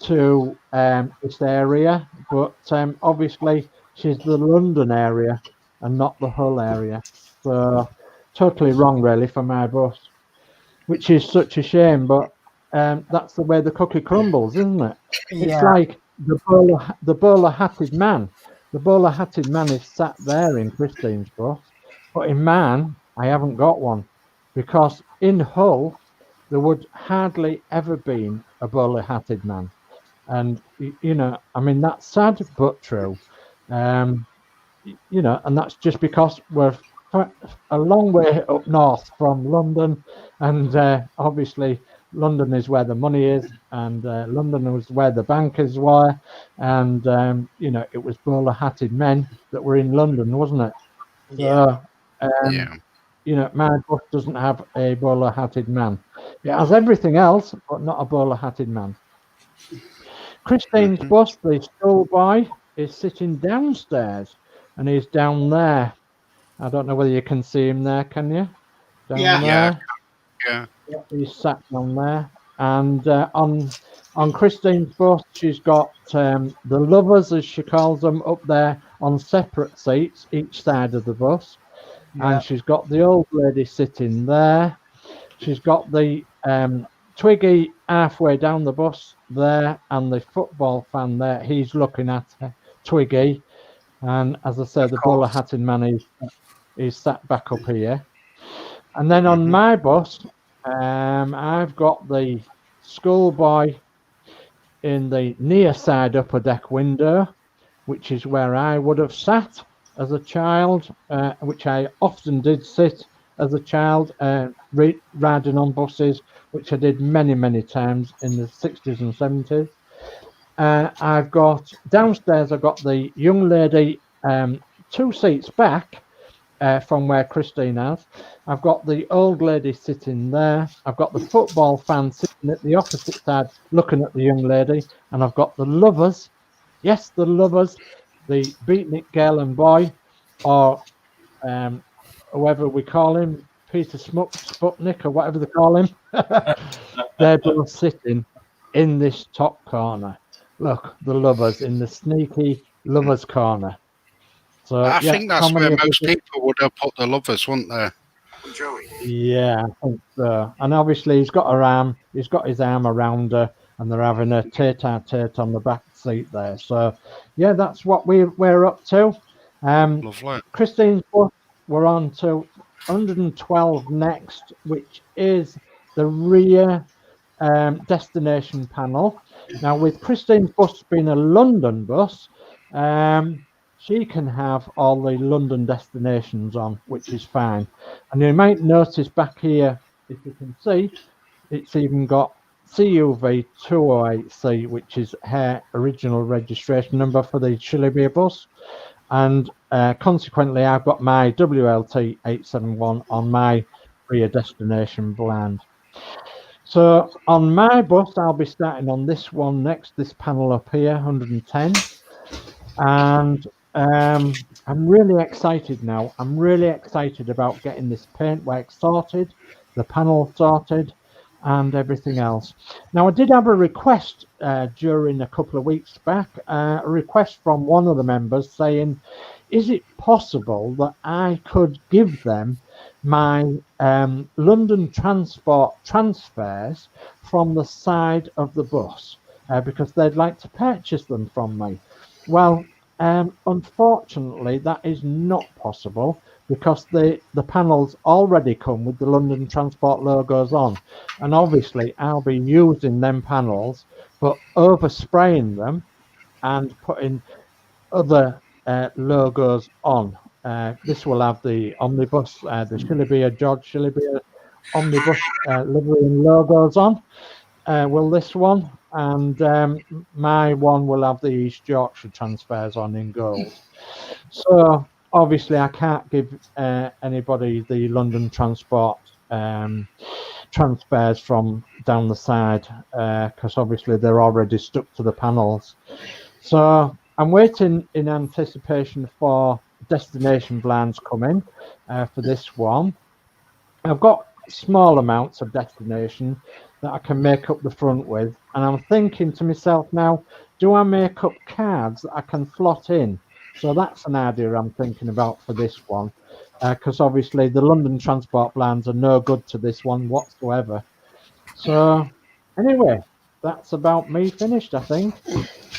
A: to this area. But obviously she's the London area and not the Hull area. So totally wrong really for my bus, which is such a shame, but that's the way the cookie crumbles, isn't it? Yeah. It's like the bowler-hatted man. The bowler-hatted man is sat there in Christine's bus, but in mine, I haven't got one, because in Hull, there would hardly ever been a bowler-hatted man. And, you know, I mean, that's sad, but true. You know, and that's just because we're a long way up north from London, and obviously London is where the money is, and London was where the bankers were, and you know, it was bowler-hatted men that were in London, wasn't it?
F: Yeah.
A: So, you know, my bus doesn't have a bowler-hatted man. It has everything else, but not a bowler-hatted man. Christine's bus, the schoolboy, is sitting downstairs, and he's down there. I don't know whether you can see him there, can you? Down there.
F: Yeah.
A: He's sat down there, and on Christine's bus, she's got the lovers, as she calls them, up there on separate seats each side of the bus, and she's got the old lady sitting there. She's got the Twiggy halfway down the bus there, and the football fan there. He's looking at Twiggy, and as I said, the bowler-hatted man is sat back up here. And then on my bus, I've got the schoolboy in the near side upper deck window, which is where I would have sat as a child, which I often did sit as a child, riding on buses, which I did many, many times in the 60s and 70s. I've got downstairs, I've got the young lady 2 seats back from where Christine has. I've got the old lady sitting there. I've got the football fan sitting at the opposite side looking at the young lady. And I've got the lovers. Yes, the lovers, the beatnik girl and boy, or whoever we call him, Peter Sputnik or whatever they call him, they're both sitting in this top corner. Look, the lovers in the sneaky lovers corner. So
F: I think that's where most people would have put the lovers, wouldn't they?
A: Yeah, I think so. And obviously he's got his arm around her, and they're having a tete-a-tete on the back seat there. So yeah, that's what we're up to.
F: Lovely.
A: Christine's bus, we're on to 112 next, which is the rear destination panel. Now, with Christine's bus being a London bus, she can have all the London destinations on, which is fine. And you might notice back here, if you can see, it's even got CUV 208C, which is her original registration number for the Shilibia bus. And consequently, I've got my WLT 871 on my rear destination bland. So on my bus, I'll be starting on this one next, this panel up here, 110. And I'm really excited now. I'm really excited about getting this paintwork sorted, the panel sorted, and everything else. Now, I did have a request during a couple of weeks back, a request from one of the members saying, is it possible that I could give them my London transport transfers from the side of the bus because they'd like to purchase them from me? Well, unfortunately, that is not possible because the panels already come with the London Transport logos on. And obviously, I'll be using them panels, but overspraying them and putting other logos on. This will have the omnibus, the Shilibia George Shilibia omnibus livery and logos on. Will this one? And my one will have the East Yorkshire transfers on in gold. So obviously I can't give anybody the London Transport transfers from down the side because obviously they're already stuck to the panels. So I'm waiting in anticipation for destination blinds coming for this one. I've got small amounts of destination that I can make up the front with, and I'm thinking to myself now, do I make up cards that I can slot in? So that's an idea I'm thinking about for this one, because obviously the London Transport blinds are no good to this one whatsoever. So anyway, that's about me finished, I think.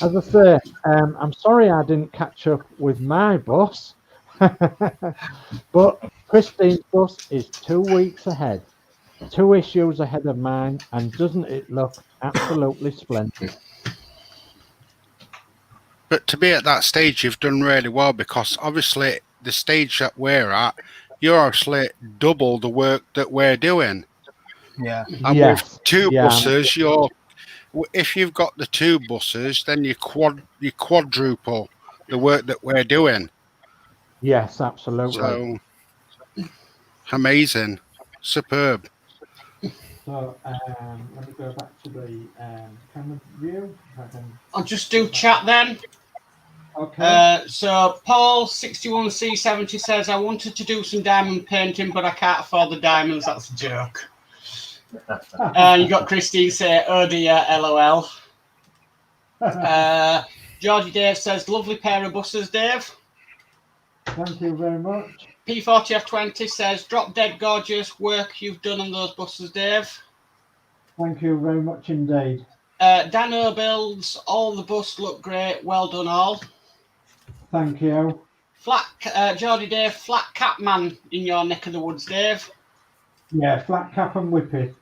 A: As I say, I'm sorry I didn't catch up with my bus, but Christine's bus is 2 weeks ahead, 2 issues ahead of mine, and doesn't it look absolutely splendid?
F: But to be at that stage, you've done really well because obviously the stage that we're at, you're actually double the work that we're doing.
D: Yeah.
F: And
A: Yes.
F: with two buses, if you've got the two buses, then you quadruple the work that we're doing.
A: Yes, absolutely.
F: So amazing, superb.
A: So let me go back to the camera view.
B: I'll just do chat then.
A: Okay.
B: So Paul 61C70 says, I wanted to do some diamond painting, but I can't afford the diamonds. That's a joke. You got Christine say, oh dear, LOL. Georgie Dave says, lovely pair of buses, Dave.
A: Thank you very much.
B: P40F20 says, drop dead gorgeous work you've done on those buses, Dave.
A: Thank you very much indeed.
B: Dano builds, all the bus look great. Well done all.
A: Thank you.
B: Geordie Dave, flat cap man in your neck of the woods, Dave.
A: Yeah, flat cap and whippet.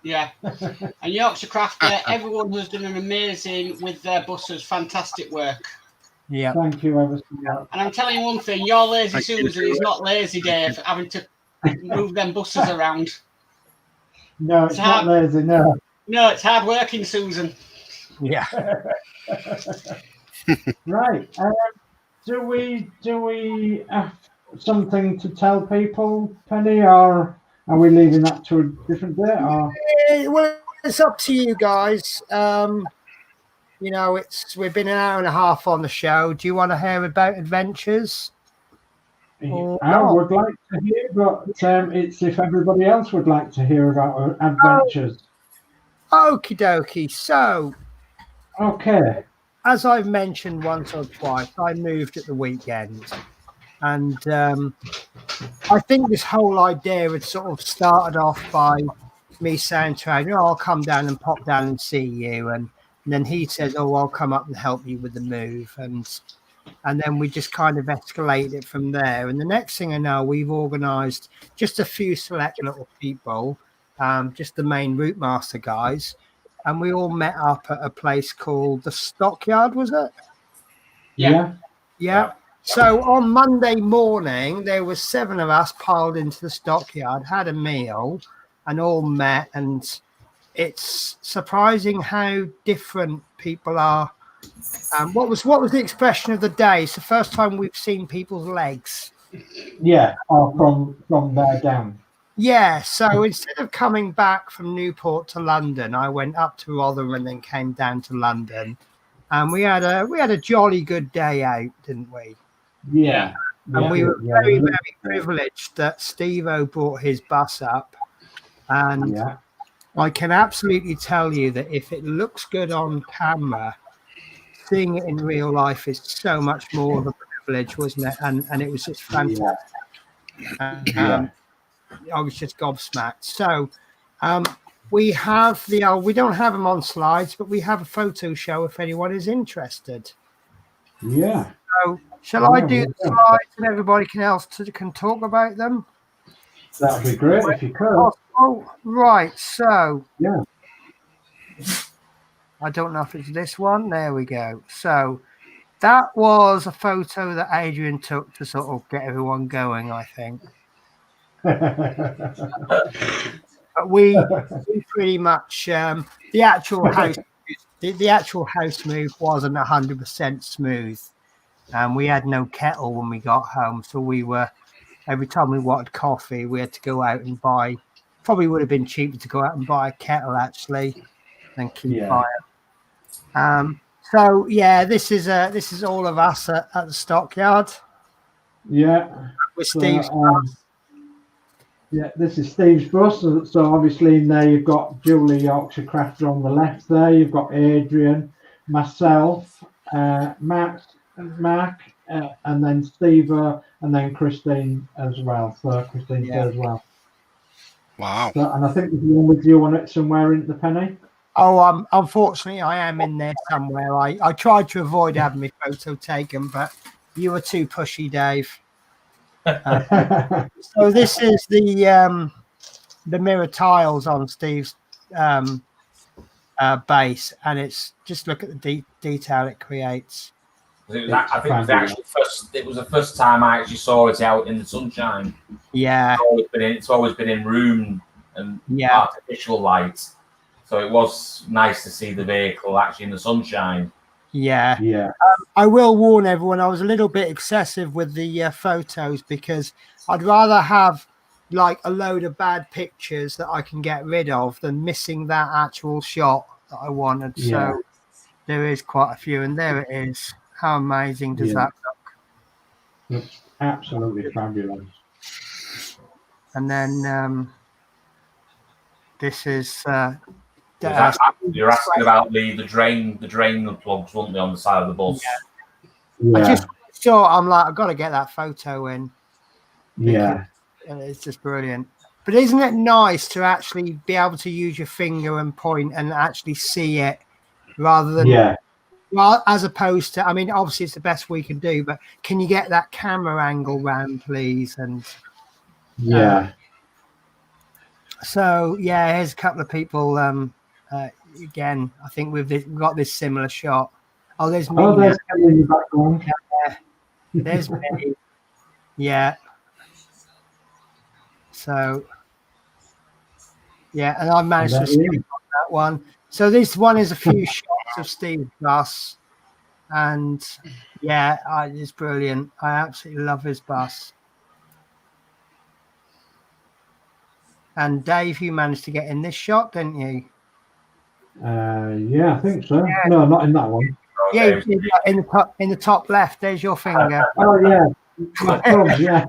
B: Yeah. And Yorkshire Crafter, everyone has done an amazing with their buses. Fantastic work.
D: Yeah.
A: Thank you ever so much.
B: And I'm telling you one thing, your lazy Susan is not lazy, Dave, having to move them buses around.
A: No, it's not lazy, no.
B: No, it's hard working, Susan.
D: Yeah.
A: Right. Do we have something to tell people, Penny, or are we leaving that to a different day? Or?
D: Well, it's up to you guys. You know, we've been an hour and a half on the show. Do you want to hear about adventures?
A: I would like to hear, but it's if everybody else would like to hear about our adventures.
D: Okie dokie. So,
A: Okay.
D: as I've mentioned once or twice, I moved at the weekend. And I think this whole idea had sort of started off by me saying to Adrian, I'll come down and pop down and see you. And then he says, oh, I'll come up and help you with the move. And then we just kind of escalate it from there. And the next thing I know, we've organised just a few select little people, just the main Routemaster guys. And we all met up at a place called the Stockyard, was it? Yeah. So on Monday morning, there was 7 of us piled into the Stockyard, had a meal, and all met. And it's surprising how different people are. What was the expression of the day? It's the first time we've seen people's legs.
A: Yeah, or from there down.
D: Yeah, so instead of coming back from Newport to London, I went up to Rotherham and then came down to London. And we had a jolly good day out, didn't we?
A: Yeah.
D: And we were very, very privileged that Steve-O brought his bus up. And I can absolutely tell you that if it looks good on camera, seeing it in real life is so much more of a privilege, wasn't it? And it was just fantastic. I was just gobsmacked. So we have we don't have them on slides, but we have a photo show if anyone is interested.
A: Yeah.
D: So shall I do the slides and everybody can talk about them?
A: That would be great if you could.
D: Oh, right. So
A: yeah.
D: I don't know if it's this one. There we go. So that was a photo that Adrian took to sort of get everyone going, I think. But we pretty much the actual house move wasn't 100% smooth, and we had no kettle when we got home, so we were every time we wanted coffee we had to go out and buy. Probably would have been cheaper to go out and buy a kettle actually than keep fire. So yeah, this is all of us at the Stockyard.
A: Yeah,
D: with Steve's
A: yeah, this is Steve's bus. So obviously in there you've got Julie Yorkshire Crafter on the left there. You've got Adrian, myself, Mark, and then Steve, and then Christine as well. So Christine as well.
F: Wow.
A: So, and I think there's one with you on it somewhere in the penny.
D: Oh, unfortunately, I am in there somewhere. I tried to avoid having my photo taken, but you were too pushy, Dave. So this is the mirror tiles on Steve's base, and it's just look at the detail it creates.
E: I think it was the first time I actually saw it out in the sunshine.
D: Yeah,
E: it's always been in room and artificial light, so it was nice to see the vehicle actually in the sunshine.
D: Yeah. I will warn everyone, I was a little bit excessive with the photos because I'd rather have like a load of bad pictures that I can get rid of than missing that actual shot that I wanted.
A: Yeah.
D: So there is quite a few, and there it is. How amazing does that look?
A: Looks absolutely fabulous.
D: And then this is
E: you're asking about the drain plugs, weren't they, on the side of the bus?
A: Yeah.
D: I just saw. I'm like, I've got to get that photo in.
A: Yeah.
D: It's just brilliant. But isn't it nice to actually be able to use your finger and point and actually see it rather than well, as opposed to, I mean, obviously it's the best we can do, but can you get that camera angle round, please? And so yeah, here's a couple of people. Again, I think we've got this similar shot. Oh, there's me.
A: Oh, there's Kelly in the background.
D: Yeah, there's me. Yeah. So yeah, and I managed to skip on that one. So this one is a few shots of Steve's bus, and yeah, it's brilliant. I absolutely love his bus. And Dave, you managed to get in this shot, didn't you?
A: Yeah, I think so. Yeah. No, not in that one.
D: Yeah, in the top left. There's your finger.
A: Oh Yeah.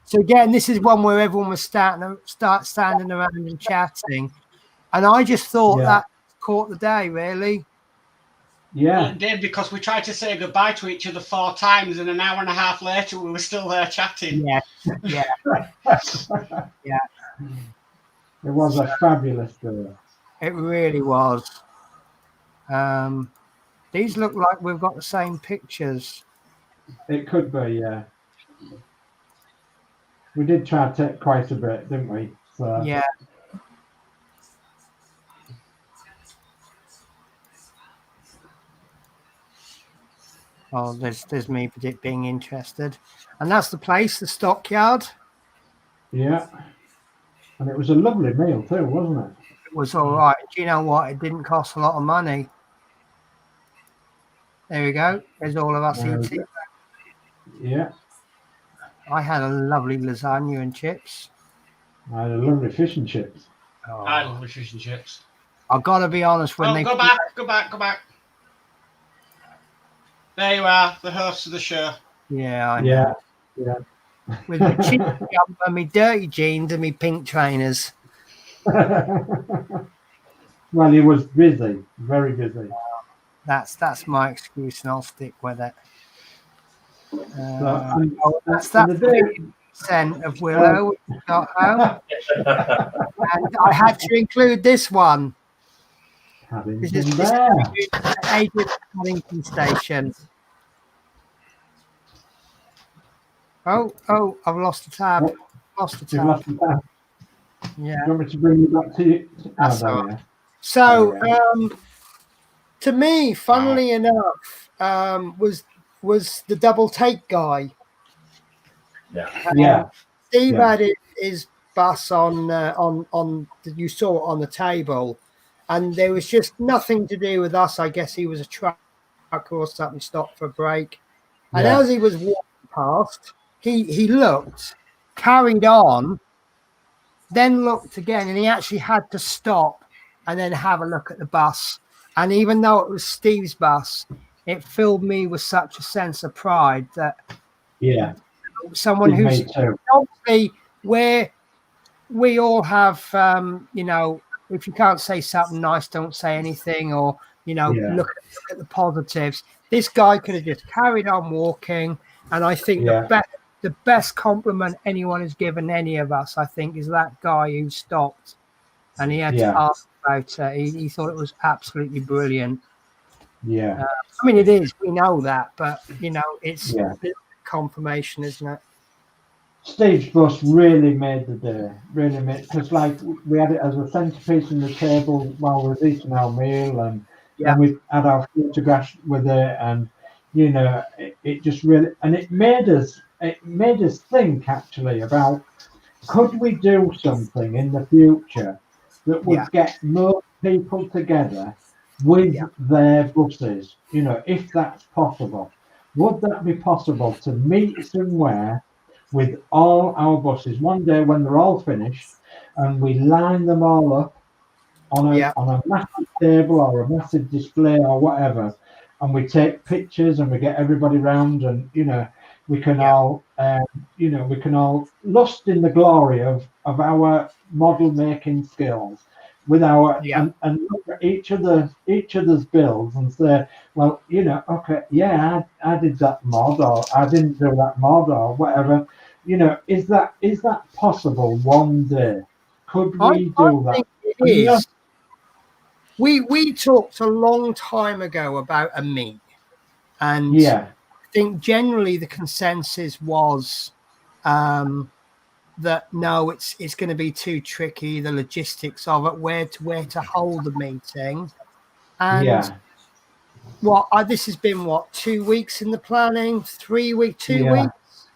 D: So again, this is one where everyone was standing around and chatting, and I just thought that caught the day, really.
A: Yeah,
B: well, it did, because we tried to say goodbye to each other 4 times, and an hour and a half later, we were still there chatting.
D: Yeah.
A: It was a fabulous day.
D: It really was. These look like we've got the same pictures.
A: It could be, yeah. We did try to take quite a bit, didn't we? So.
D: Yeah. Oh, there's me being interested, and that's the place, the stockyard.
A: Yeah, and it was a lovely meal too, wasn't it?
D: It was all right. Do you know what? It didn't cost a lot of money. There we go. There's all of us eating.
A: Yeah.
D: I had a lovely lasagna and chips.
A: I had a lovely fish and chips.
D: Oh.
B: I love fish and chips.
D: I've got to be honest. When they
B: go back. There you are, the host of the show.
D: Yeah, I know.
A: Yeah.
D: With my cheap jumper, my dirty jeans, and my pink trainers.
A: Well, he was busy, very busy.
D: That's my excuse, and I'll stick with it. That's
A: that
D: 50% of Willow we got home, and I had to include this one. This is Adrian Paddington Station. Oh! I've lost the tab. Lost the tab. Yeah.
A: Do you want me to bring you back to you?
D: That's all right. So, to me, funnily enough, was the double take guy.
E: Yeah.
D: Steve had his bus on you saw it on the table, and there was just nothing to do with us. I guess he was a truck or something, stopped for a break, and as he was walking past, he looked, carried on, then looked again, and he actually had to stop and then have a look at the bus. And even though it was Steve's bus, it filled me with such a sense of pride that someone who's obviously where we all have, if you can't say something nice, don't say anything, or look at the positives. This guy could have just carried on walking, and I think the best compliment anyone has given any of us, I think, is that guy who stopped and he had to ask about it. He thought it was absolutely brilliant.
A: Yeah.
D: I mean, it is. We know that, but it's confirmation, isn't it?
A: Steve's bus really made the day. Really made, because we had it as a centerpiece in the table while we were eating our meal, and we had our photographs with it, and it just really, and it made us think actually about, could we do something in the future that would get more people together with their buses, if that's possible. Would that be possible to meet somewhere with all our buses one day when they're all finished, and we line them all up on a massive table or a massive display or whatever, and we take pictures and we get everybody round, and we can all we can all lust in the glory of our model making skills with our and look at each other's builds and say, well, okay, I did that mod, or I didn't do that mod, or whatever. Is that possible one day? Could we do that?
D: It is. We talked a long time ago about a meet, and I think generally the consensus was that no, it's going to be too tricky, the logistics of it, where to hold the meeting, and this has been 2 weeks in the planning, 3 weeks, 2 weeks.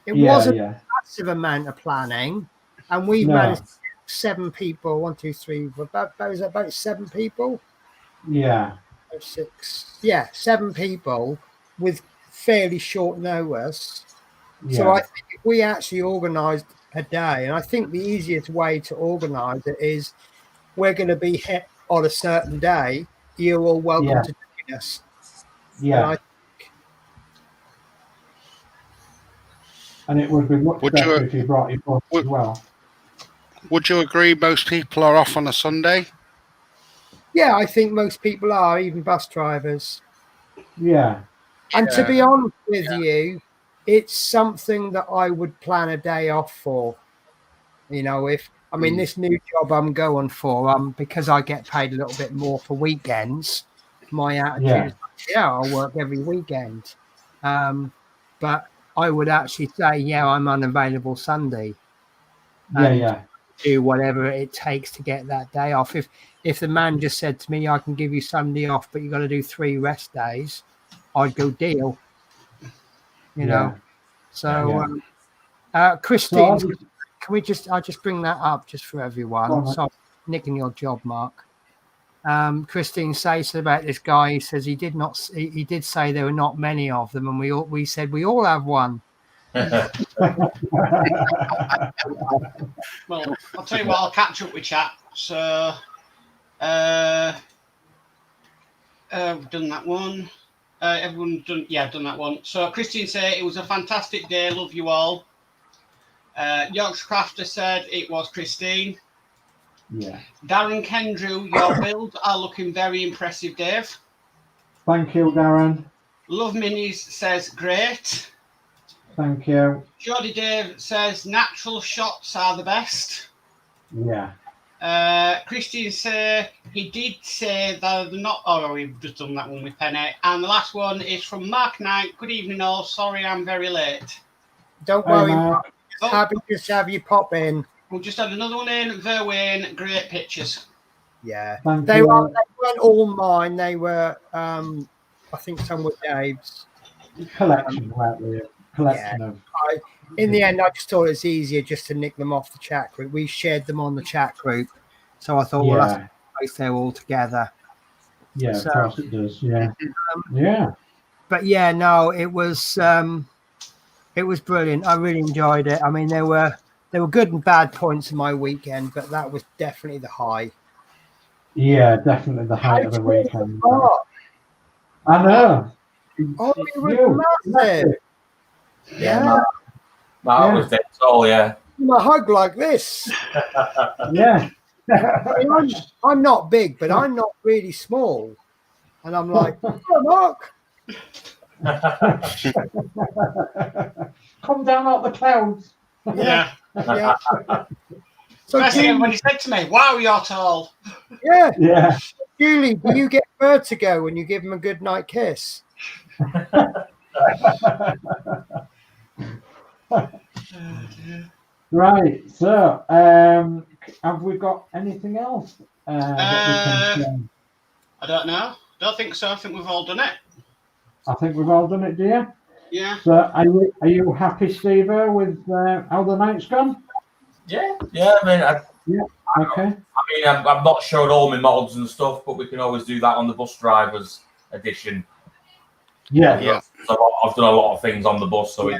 D: It wasn't a massive amount of planning, and we've managed 7 people. 1, 2, 3. About 7 people. 6. 7 people with fairly short notice. So I think if we actually organised a day, and I think the easiest way to organise it is, we're going to be hit on a certain day. You're all welcome to join us. And I think
A: and it would be much
F: Would
A: better
F: you-
A: if you brought your bus as well.
F: Would you agree most people are off on a Sunday?
D: Yeah, I think most people are, even bus drivers.
A: Yeah.
D: And to be honest with you, it's something that I would plan a day off for. You know, this new job I'm going for, because I get paid a little bit more for weekends, my attitude is, I'll work every weekend. But I would actually say, I'm unavailable Sunday. And do whatever it takes to get that day off. If the man just said to me, I can give you Sunday off, but you got to do 3 rest days, I'd go deal. You know. So Christine, I'll just bring that up just for everyone. Sorry, nicking your job, Mark. Christine says about this guy. He says he did say there were not many of them, and we said we all have one.
B: Well, I'll tell you what, I'll catch up with chat. So we've done that one. Everyone's done, done that one. So Christine said it was a fantastic day. Love you all. Yorkshire Crafter said it was Christine.
A: Yeah.
B: Darren Kendrew, your builds are looking very impressive, Dave.
A: Thank you, Darren.
B: Love Minis says great.
A: Thank you.
B: Jody Dave says natural shots are the best.
A: Yeah.
B: Christian say he did say that they're not. Oh, we've just done that one with Penny. And the last one is from Mark Knight. Good evening, all. Sorry, I'm very late.
D: Don't worry, Mark. Happy to have you pop in.
B: We'll just had another one in. Verwayne, great pictures.
D: Yeah,
A: Thank
D: they
A: you.
D: weren't all mine. They were, I think, some were Dave's
A: Collection, collection of.
D: In the end, I just thought it's easier just to nick them off the chat group. We shared them on the chat group, so I thought, well, that's place they're all together.
A: Yeah,
D: so,
A: of course it does. Yeah, yeah.
D: But yeah, no, it was brilliant. I really enjoyed it. I mean, there were good and bad points in my weekend, but that was definitely the high.
A: Yeah, definitely the height of the weekend. I know.
D: Oh, you were massive.
E: Yeah. Mark was dead tall, yeah.
D: A hug like this.
A: Yeah.
D: I mean, I'm not big, but I'm not really small. And I'm like, oh, Mark.
A: Come down out the clouds.
B: Yeah.
D: So
B: Especially when he said to me, wow, you're tall.
D: Yeah.
A: Yeah.
D: Julie, do you get vertigo when you give him a good night kiss?
A: Right. So, have we got anything else that we can?
B: I don't know. Don't think so. I think we've all done it.
A: I think we've all done it, dear.
B: Yeah.
A: So, are you happy, Steve, with how the night's gone?
E: Yeah. I mean,
A: Okay.
E: I've not showed all my mods and stuff, but we can always do that on the bus drivers edition.
A: Yeah.
E: So I've done a lot of things on the bus, so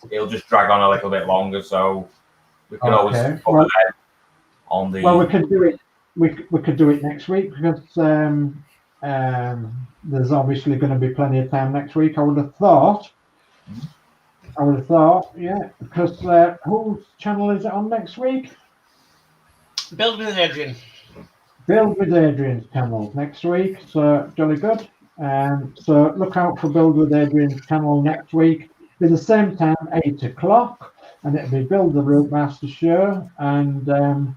E: it'll just drag on a little bit longer. So we can always cover that on the.
A: Well, we could do it. We could do it next week because there's obviously going to be plenty of time next week. I would have thought. Yeah. Because whose channel is it on next week?
B: Build with Adrian.
A: Build with Adrian's channel next week. So jolly good. So look out for Build with Adrian's channel next week. Be the same time, 8 o'clock, and it'll be Build the Routemasters show. And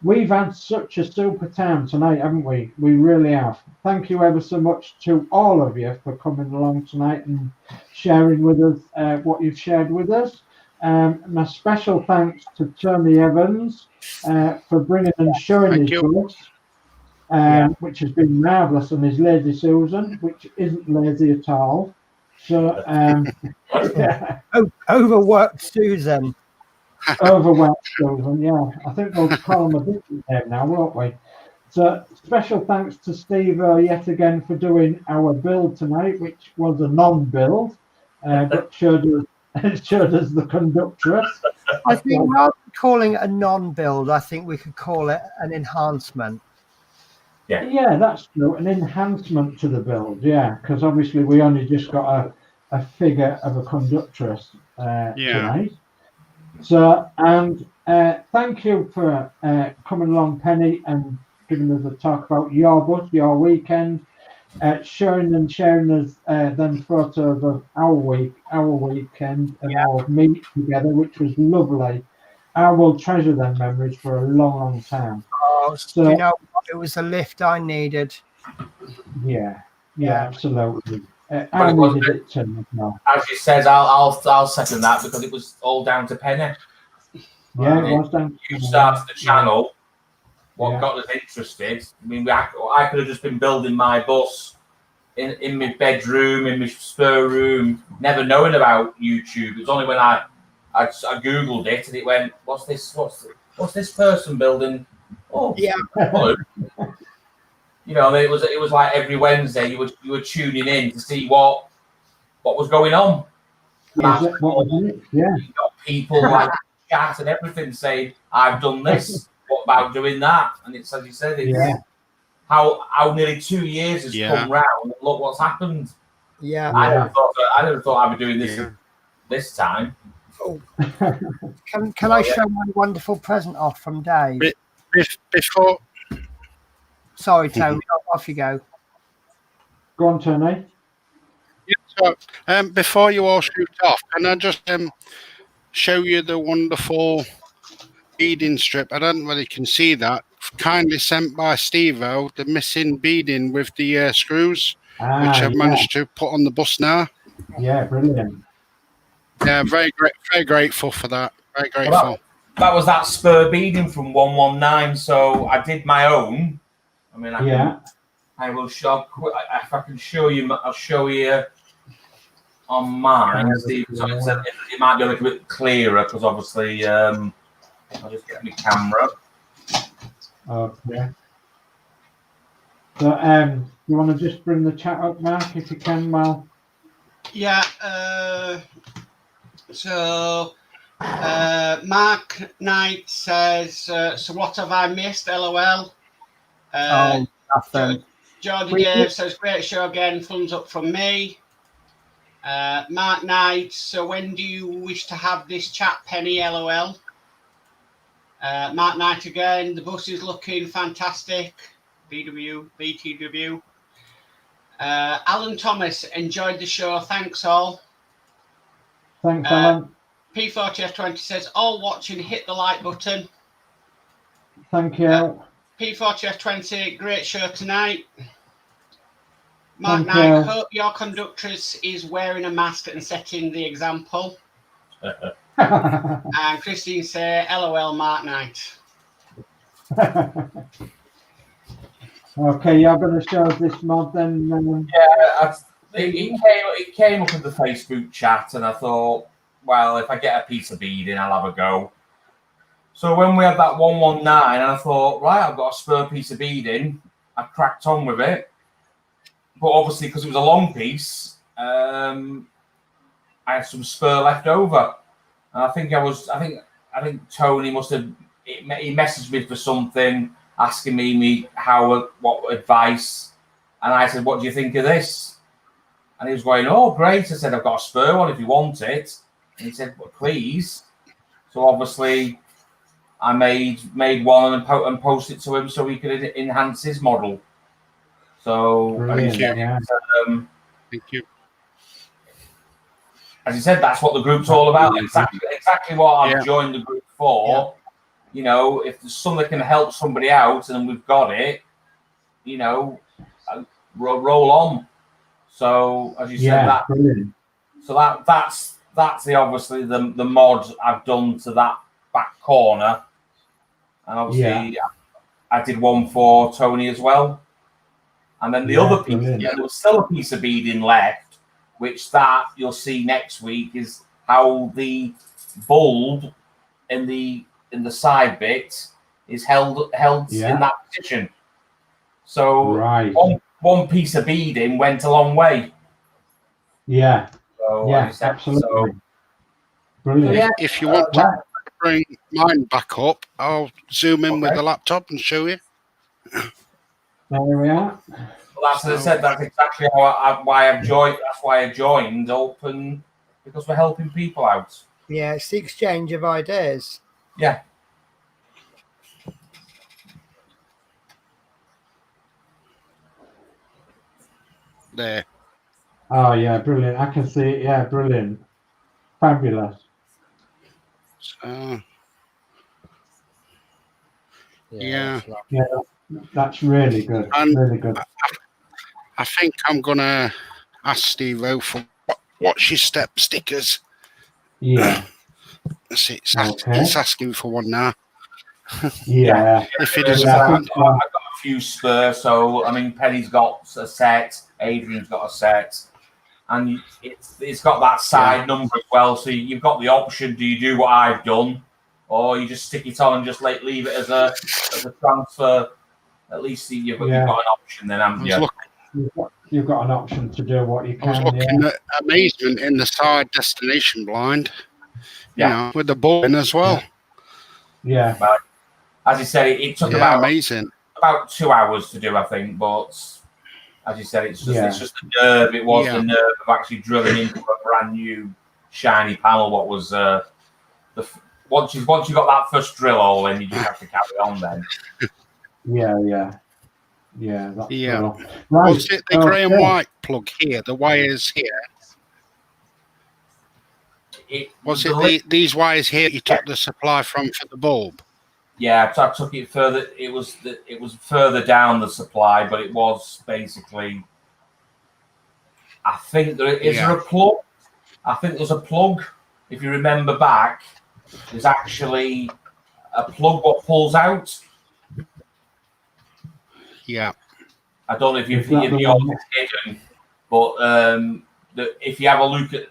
A: we've had such a super time tonight, haven't we? We really have. Thank you ever so much to all of you for coming along tonight and sharing with us what you've shared with us. My special thanks to Tony Evans for bringing and showing his books, which has been marvellous, and his Lazy Susan, which isn't lazy at all. So,
D: overworked Susan.
A: Overworked Susan, yeah. I think we'll call him a different name now, won't we? So, special thanks to Steve yet again for doing our build tonight, which was a non-build, but showed us the conductress.
D: I think rather than calling it a non-build, I think we could call it an enhancement.
A: Yeah, that's true. An enhancement to the build, yeah, because obviously we only just got a figure of a conductress tonight. So, and thank you for coming along, Penny, and giving us a talk about your bus, your weekend, sharing us them photos of our weekend and our meet together, which was lovely. I will treasure them memories for a long, long time.
D: Oh, so, you know, it was a lift I needed.
A: Yeah, absolutely. I needed it too.
E: As you said, I'll second that because it was all down to Penny.
A: Yeah, it was down.
E: You started the channel. What got us interested? I mean, I could have just been building my bus in my bedroom, in my spare room, never knowing about YouTube. It was only when I googled it and it went, "What's this? What's this person building?" Oh,
D: yeah.
E: Hello. You know, it was like every Wednesday you were tuning in to see what was going on.
A: Yeah. You
E: got people like chat and everything saying, "I've done this. What about doing that?" And it's, as you said, it's how nearly 2 years has come round. And look what's happened.
D: Yeah,
E: I never thought I'd be doing this this time.
D: Oh. Can I show my wonderful present off from Dave?
F: Before.
D: Sorry, Tony. Off you go.
A: Go on, Tony.
F: Yeah, so, before you all shoot off, can I just show you the wonderful beading strip? I don't know whether you can see that. Kindly sent by Steve-O, the missing beading with the screws, which I've managed to put on the bus now.
A: Yeah, brilliant.
F: Yeah, very grateful for that. Very grateful.
E: Well, that was that spur beading from 119. So I did my own. I mean, I will show. If I can show you, I'll show you on mine. Steve, so it might be a little bit clearer because obviously, I'll just get my camera.
A: Okay. So, you want to just bring the chat up, Mark, if you can, Mal?
B: Yeah. So, Mark Knight says, "So what have I missed? LOL."
D: Nothing.
B: Jordy Dave says, "Great show again. Thumbs up from me." Mark Knight, "So when do you wish to have this chat, Penny? LOL." Mark Knight again, "The bus is looking fantastic. BTW. Alan Thomas, "Enjoyed the show. Thanks all."
A: Thanks, Alan.
B: P40F20 says, "All watching, hit the like button."
A: Thank you.
B: P40F20, "Great show tonight." Mark Knight, "Hope your conductress is wearing a mask and setting the example." And Christine say, "LOL, Mark Knight."
A: Okay, you're going to show us this mod then?
E: Yeah, it came up in the Facebook chat, and I thought, well, if I get a piece of beading, I'll have a go. So when we had that 119, and I thought, right, I've got a spare piece of beading. I cracked on with it, but obviously because it was a long piece, I had some spare left over. And I think Tony must have he messaged me for something, asking me what advice, and I said, "What do you think of this?" And he was going, "Oh, great." I said, "I've got a spare one if you want it." And he said, "Well, please." So obviously, I made one and posted it to him so he could enhance his model. So
F: thank you.
E: As you said, that's what the group's all about. Exactly what I've joined the group for. Yeah. You know, if there's something that can help somebody out and we've got it, you know, roll on. So as you said, that's obviously the mod I've done to that back corner, and obviously I did one for Tony as well, and then the other piece. Yeah, there was still a piece of beading left, which that you'll see next week is how the bulb in the side bit is held in that position. So one piece of beading went a long way.
A: Yeah.
E: So,
A: absolutely.
E: So,
A: brilliant.
F: If you want to bring mine back up, I'll zoom in with the laptop and show you.
A: There we are.
E: Well, that's as I said. That's exactly why I've joined. That's why I joined Open, because we're helping people out.
D: Yeah, it's the exchange of ideas.
E: Yeah.
F: There.
A: Oh yeah, brilliant. I can see it. Yeah, brilliant. Fabulous.
F: So,
D: Yeah.
A: Yeah, that's really good.
F: And
A: really good.
F: I think I'm gonna ask Steve-O for what's your step stickers.
A: Yeah.
F: It's asking for one now.
A: Yeah.
F: If it is,
E: I've got a few spare. So I mean, Penny's got a set. Adrian's got a set. And it's got that side number as well, so you've got the option. Do you do what I've done, or you just stick it on and just leave it as a transfer? At least you've got an option then, haven't you?
A: You've got an option to do what you can.
F: I was looking at amazement in the side destination blind. You know, with the ball in as well.
A: Yeah.
E: But as you said, it took about 2 hours to do, I think, but. As you said, it's just the nerve. It was the nerve of actually drilling into a brand new shiny panel. What was once you got that first drill hole, then you just have to carry on. Then.
A: Yeah. That's
F: Right.
A: Was
F: it the grey and white plug here? The wires here. These wires here? You took the supply from for the bulb.
E: Yeah, I took it further. It was further down the supply, but it was basically. I think there is there a plug. I think there's a plug. If you remember back, there's actually a plug what pulls out.
F: Yeah.
E: I don't know if you've hidden, but if you have a look at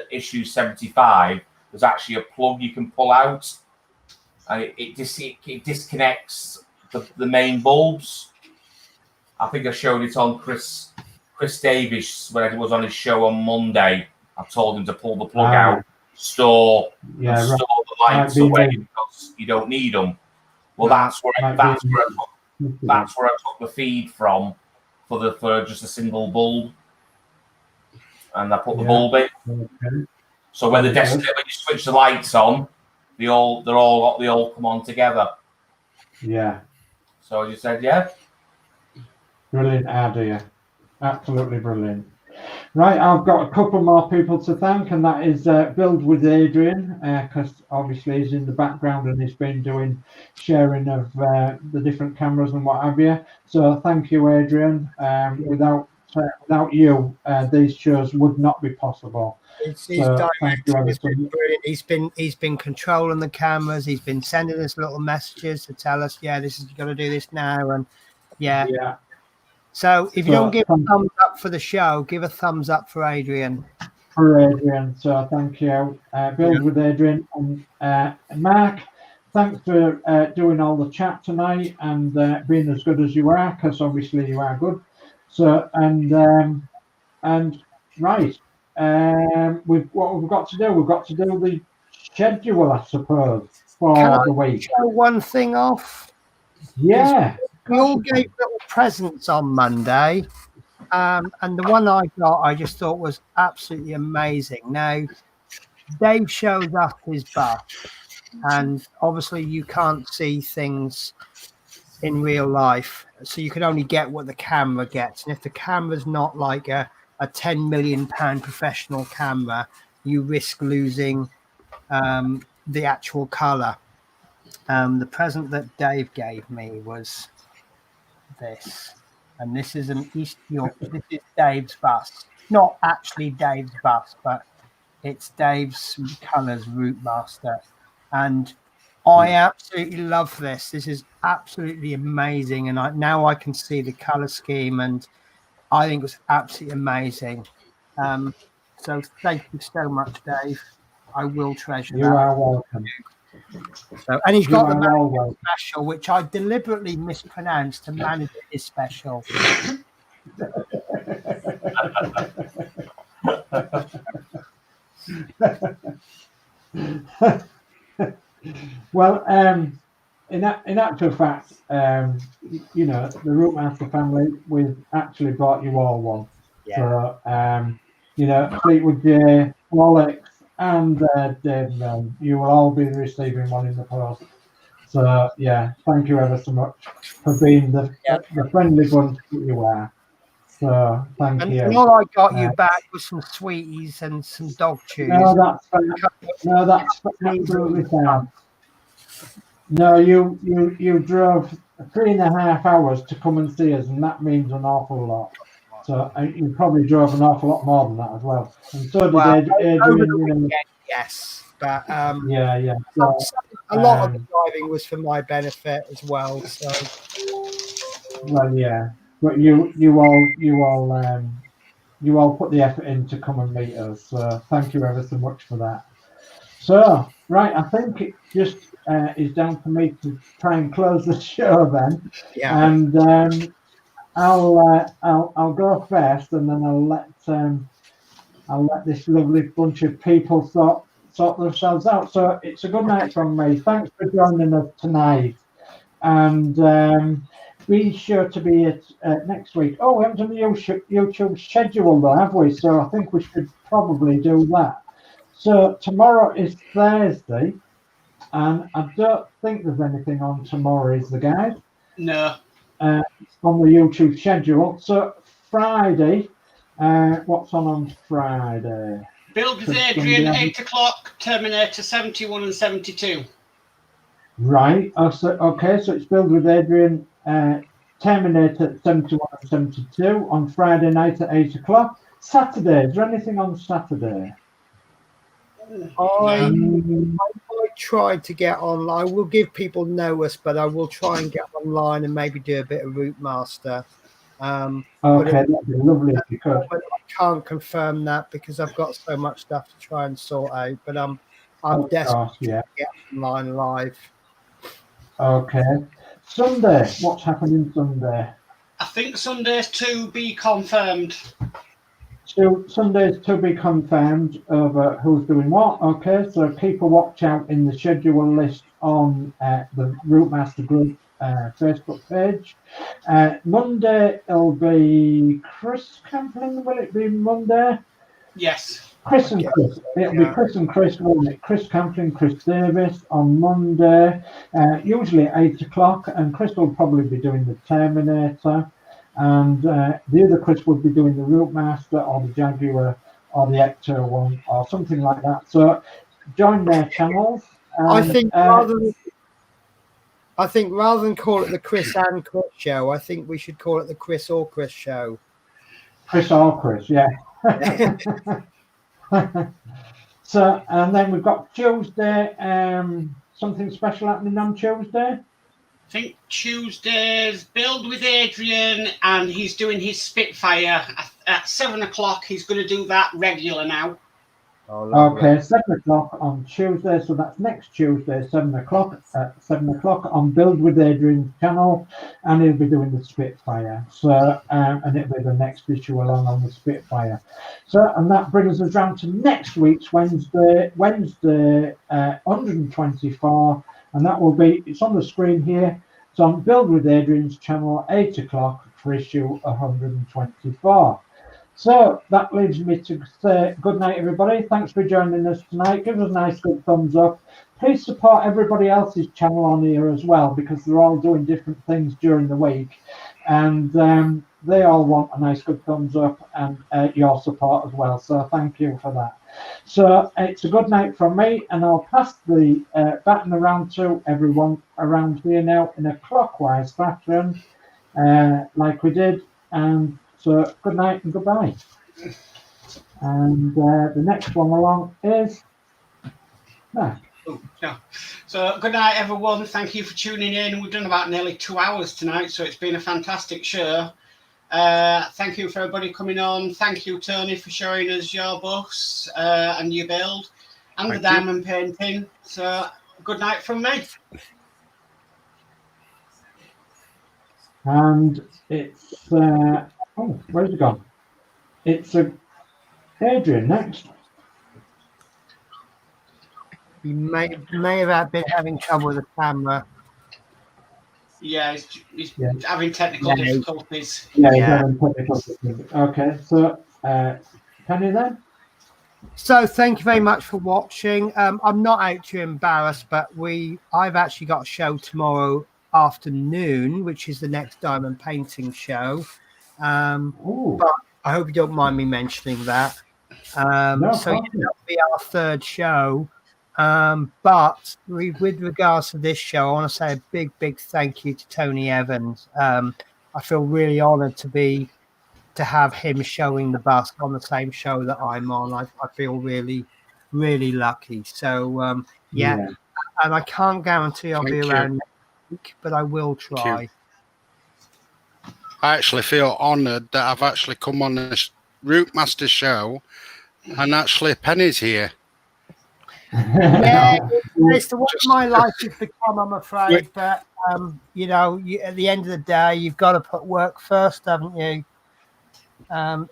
E: issue 75, there's actually a plug you can pull out. And it disconnects the main bulbs. I think I showed it on Chris Davis when I was on his show on Monday. I told him to pull the plug out, store the lights away because you don't need them. Well, that's where I took the feed from for just a single bulb, and I put the bulb in.
A: Okay.
E: So when when you switch the lights on. They all come on together.
A: Yeah.
E: So you said, yeah.
A: Brilliant idea. Absolutely brilliant. Right, I've got a couple more people to thank, and that is Build with Adrian, because obviously he's in the background and he's been doing sharing of the different cameras and what have you. So thank you, Adrian. Without you, these shows would not be possible.
D: He's been controlling the cameras. He's been sending us little messages to tell us, this is, you got to do this now, and So if you don't give a thumbs up for the show, give a thumbs up for Adrian.
A: So thank you, Build with Adrian and Mark. Thanks for doing all the chat tonight and being as good as you are, because obviously you are good. So right. What we've got to do, the schedule, I suppose, for the week.
D: Show one thing off.
A: Yeah.
D: We all gave little presents on Monday, and the one I got, I just thought was absolutely amazing. Now, Dave shows us his bust, and obviously you can't see things in real life, so you can only get what the camera gets. And if the camera's not like a £10 million professional camera, you risk losing the actual color. The present that Dave gave me was this, and this is an East York. This is Dave's bust, not actually Dave's bust, but it's Dave's colors Routemaster, and I absolutely love this. This is absolutely amazing, and now I can see the color scheme, and I think it was absolutely amazing. So thank you so much, Dave. I will treasure that.
A: You are welcome.
D: So, and he's got the manager special, which I deliberately mispronounced to manager is special.
A: Well, in actual fact, you know, the Routemaster family, we've actually brought you all one.
D: Yeah.
A: So, you know, Fleetwood J, Alex, and Dave Milne, you will all be receiving one in the post. So, yeah, thank you ever so much for being the friendly bunch that you are. So, thank you.
D: And all I got you back was some sweeties and some dog chews.
A: No, that's absolutely fine. No, you drove 3.5 hours to come and see us, and that means an awful lot. So you probably drove an awful lot more than that as well. And so did Adrian. You know,
D: yes, but
A: yeah.
D: So, a lot of the driving was for my benefit as well. So,
A: well, yeah, but you all put the effort in to come and meet us. So thank you ever so much for that. So, right, I think it just is down to me to try and close the show then.
D: yeah.
A: And I'll go first, and then I'll let this lovely bunch of people sort themselves out. So it's a good night from me. Thanks for joining us tonight, and be sure to be at next week. Oh, we haven't done the YouTube schedule though, have we? So I think we should probably do that. So tomorrow is Thursday, and I don't think there's anything on tomorrow, is the guys?
B: No.
A: On the YouTube schedule. So Friday, what's on Friday?
B: Build with Adrian, 8 o'clock, Terminator 71 and 72.
A: Right. Okay, so it's Build with Adrian, Terminator 71 and 72 on Friday night at 8 o'clock. Saturday, is there anything on Saturday?
D: I tried to get online. I will give people notice, but I will try and get online and maybe do a bit of Routemaster.
A: Okay, that'd be lovely if you could.
D: I can't confirm that because I've got so much stuff to try and sort out. But I'm desperate to get online live.
A: Okay. Sunday, what's happening Sunday?
B: I think Sunday's to be confirmed.
A: So Sunday's to be confirmed over who's doing what. Okay, so keep a watch out in the schedule list on the Routemaster group Facebook page. Monday it'll be Chris Camplin. Will it be Monday?
B: Yes.
A: Chris and Chris. It'll be Chris and Chris, won't it? Chris Camplin, Chris Davis on Monday, usually at 8 o'clock, and Chris will probably be doing the Terminator. And the other Chris would be doing the Routemaster or the Jaguar or the Hector one or something like that. So join their channels.
D: I think rather than call it the Chris and Chris show, I think we should call it the Chris or Chris show.
A: Chris or Chris, yeah. So, and then we've got Tuesday. Something special happening on Tuesday.
B: I think Tuesday's Build with Adrian, and he's doing his Spitfire at 7 o'clock. He's going to do that regular now.
A: Okay, 7 o'clock on Tuesday. So that's next Tuesday, 7 o'clock. At 7 o'clock on Build with Adrian's channel, and he'll be doing the Spitfire. So, and it'll be the next issue along on the Spitfire. So, and that brings us round to next week's Wednesday 124. And that will be, it's on the screen here. It's on Build with Adrian's channel, 8 o'clock for issue 124. So that leaves me to say good night, everybody. Thanks for joining us tonight. Give us a nice good thumbs up. Please support everybody else's channel on here as well, because they're all doing different things during the week. And they all want a nice good thumbs up and your support as well. So thank you for that. So it's a good night from me, and I'll pass the baton around to everyone around here now in a clockwise fashion, like we did. And so good night and goodbye. And the next one along is Matt.
B: So good night, everyone. Thank you for tuning in. We've done about nearly 2 hours tonight, so it's been a fantastic show. Thank you for everybody coming on. Thank you, Tony, for showing us your bus and your build and the diamond painting. So good night from me.
A: And it's oh, where's it gone? It's Adrian next.
D: You may have been having trouble with the camera.
B: Yeah, he's having technical difficulties.
A: Yeah, he's having technical difficulties. Okay, so Penny then?
D: So thank you very much for watching. I'm not out to embarrass, but I've actually got a show tomorrow afternoon, which is the next diamond painting show. But I hope you don't mind me mentioning that.
A: No,
D: so that'll be our third show. But with regards to this show, I want to say a big thank you to Tony Evans. I feel really honoured to have him showing the bus on the same show that I'm on. I feel really lucky. So and I can't guarantee I'll be around next week, but I will try.
F: I actually feel honoured that I've actually come on this Routemaster show and actually Penny's here.
D: Yeah, it's the way my life has become, I'm afraid. But you know, at the end of the day, you've got to put work first, haven't you?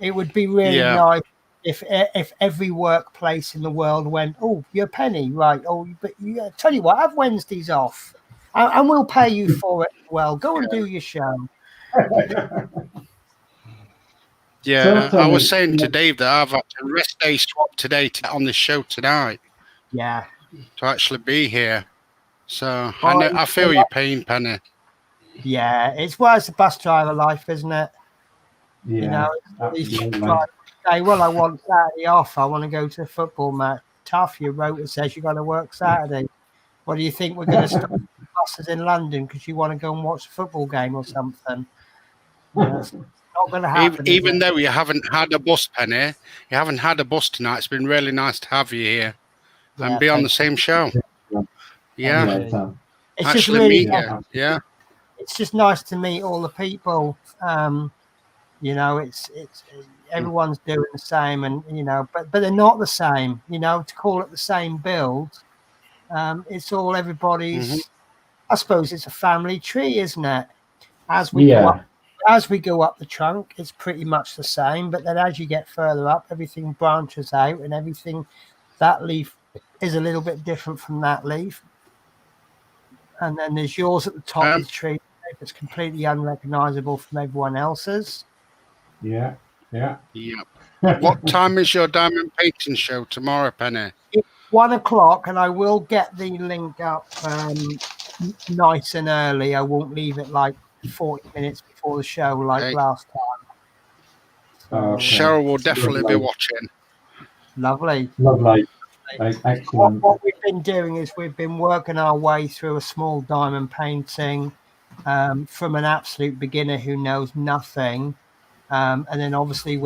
D: It would be really nice if every workplace in the world went, oh, you're Penny, right? Oh, but tell you what, have Wednesdays off, and we'll pay you for it. Well, go and do your show.
F: Yeah, I was saying to Dave that I've had a rest day swap today on the show tonight.
D: Yeah,
F: to actually be here. So I feel your pain, Penny.
D: Yeah, it's the bus driver life, isn't it?
A: Yeah,
D: you know, say, well, I want Saturday off. I want to go to a football match. Tough, your rota says you got to work Saturday. What do you think we're going to stop buses in London because you want to go and watch a football game or something? It's not going to happen.
F: Even though you haven't had a bus, Penny, you haven't had a bus tonight. It's been really nice to have you here and be on the same show. Yeah,
D: it's
F: actually
D: just really
F: meet you. Yeah,
D: it's just nice to meet all the people. You know, it's everyone's doing the same, and you know, but they're not the same. You know, to call it the same build, it's all everybody's. I suppose it's a family tree, isn't it? As we go up the trunk, it's pretty much the same. But then as you get further up, everything branches out, and everything that leaf is a little bit different from that leaf. And then there's yours at the top of the tree. It's completely unrecognizable from everyone else's.
A: Yeah.
F: What time is your diamond painting show tomorrow, Penny?
D: It's 1 o'clock, and I will get the link up nice and early. I won't leave it like 40 minutes before the show like last time. So,
F: Cheryl will definitely be watching.
A: Lovely. Excellent.
D: What we've been doing is we've been working our way through a small diamond painting from an absolute beginner who knows nothing. And then obviously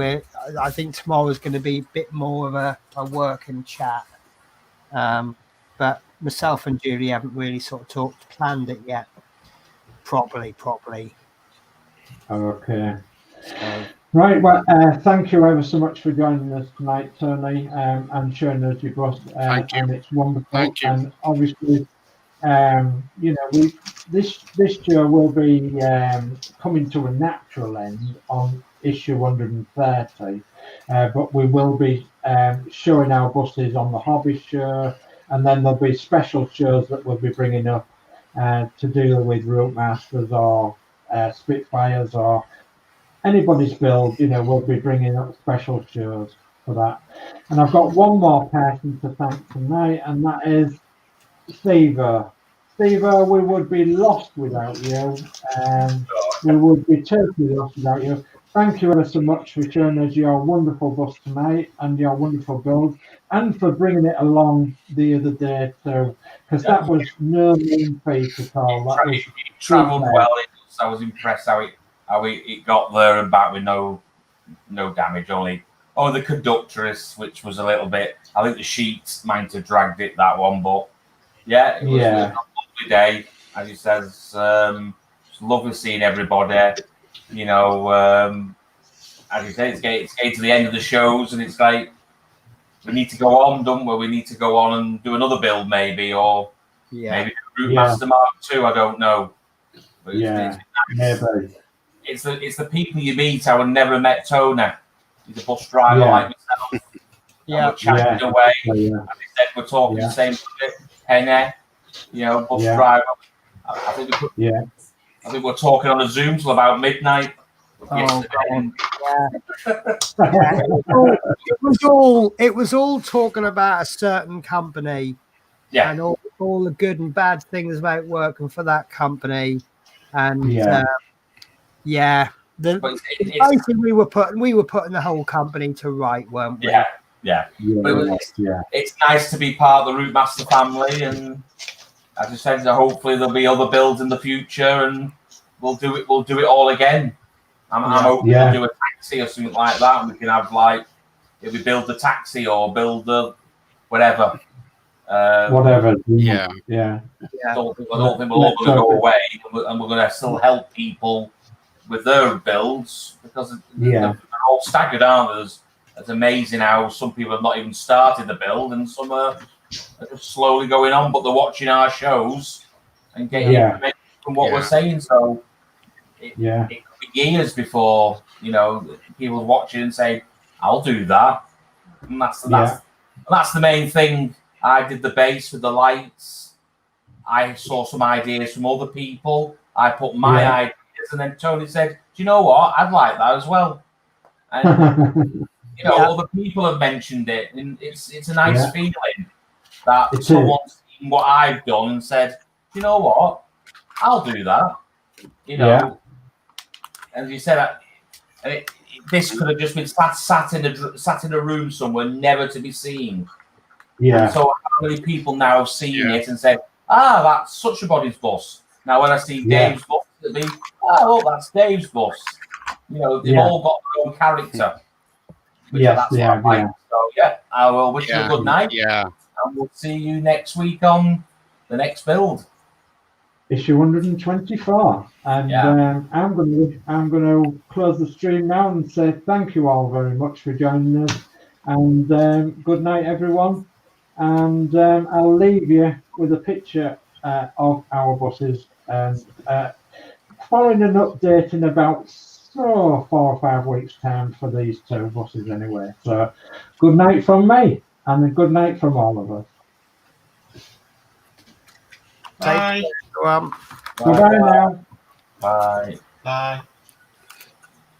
D: I think tomorrow is going to be a bit more of a work and chat. But myself and Julie haven't really sort of planned it yet properly.
A: Okay. Right, well, thank you ever so much for joining us tonight, Tony, and showing us your bus.
F: Thank you.
A: And it's wonderful.
F: Thank you.
A: And obviously, you know, this show will be coming to a natural end on issue 130, but we will be showing our buses on the hobby show, and then there'll be special shows that we'll be bringing up to deal with Routemasters or Spitfires or anybody's build. You know, we'll be bringing up special shows for that. And I've got one more person to thank tonight, and that is Steve-o. Steve-o, we would be lost without you. We would be totally lost without you. Thank you ever so much for showing us your wonderful bus tonight and your wonderful build, and for bringing it along the other day too, because that was no mean feat at all.
E: It travelled well. I was impressed how it got there and back with no damage. Only the conductress, which was a little bit. I think the sheets might have dragged it, that one, but yeah, it was a lovely day. As you said, it's lovely seeing everybody. You know, as you say, it's getting to the end of the shows, and it's like we need to go on, don't we? We need to go on and do another build, maybe, or maybe Routemaster Mark II. I don't know. But it's the people you meet. I would never met Tony. He's a bus driver like myself. We're chatting away. As I said, we're talking the same shit. Penny, you know, bus driver. I think I think we're talking on a Zoom till about midnight.
D: Oh, God. Yeah. It was all talking about a certain company,
E: Yeah.
D: and all the good and bad things about working for that company, and basically we were putting the whole company to right, weren't we?
E: It's nice to be part of the Routemaster family, and as I said, hopefully there'll be other builds in the future, and we'll do it all again. I'm hoping we'll do a taxi or something like that, and we can have if we build the taxi or build the whatever.
A: Whatever.
E: I don't think we're all going to go away, and we're going to still help people with their builds, because they're all staggered, aren't they? It's amazing how some people have not even started the build, and some are just slowly going on, but they're watching our shows and getting information from what we're saying. So it could be years before people watching and say, "I'll do that." And that's the main thing. I did the base with the lights. I saw some ideas from other people. I put my ideas, and then Tony said, "Do you know what? I'd like that as well." And other people have mentioned it, and it's a nice feeling that someone's seen what I've done and said, "Do you know what? I'll do that." As you said, this could have just been sat in a room somewhere, never to be seen. And so how many people now have seen it and said, that's such a body's bus. Now when I see Dave's bus, it'll be, that's Dave's bus. They've all got their own character. That's what I like. So I will wish you a good night. And we'll see you next week on the next build.
A: Issue 124, and I'm going to close the stream now and say thank you all very much for joining us, and good night everyone. And I'll leave you with a picture of our buses, and following an update in about 4 or 5 weeks time for these 2 buses anyway. So good night from me, and a good night from all of us.
B: Bye.
A: Goodbye now.
E: Bye.
B: Bye.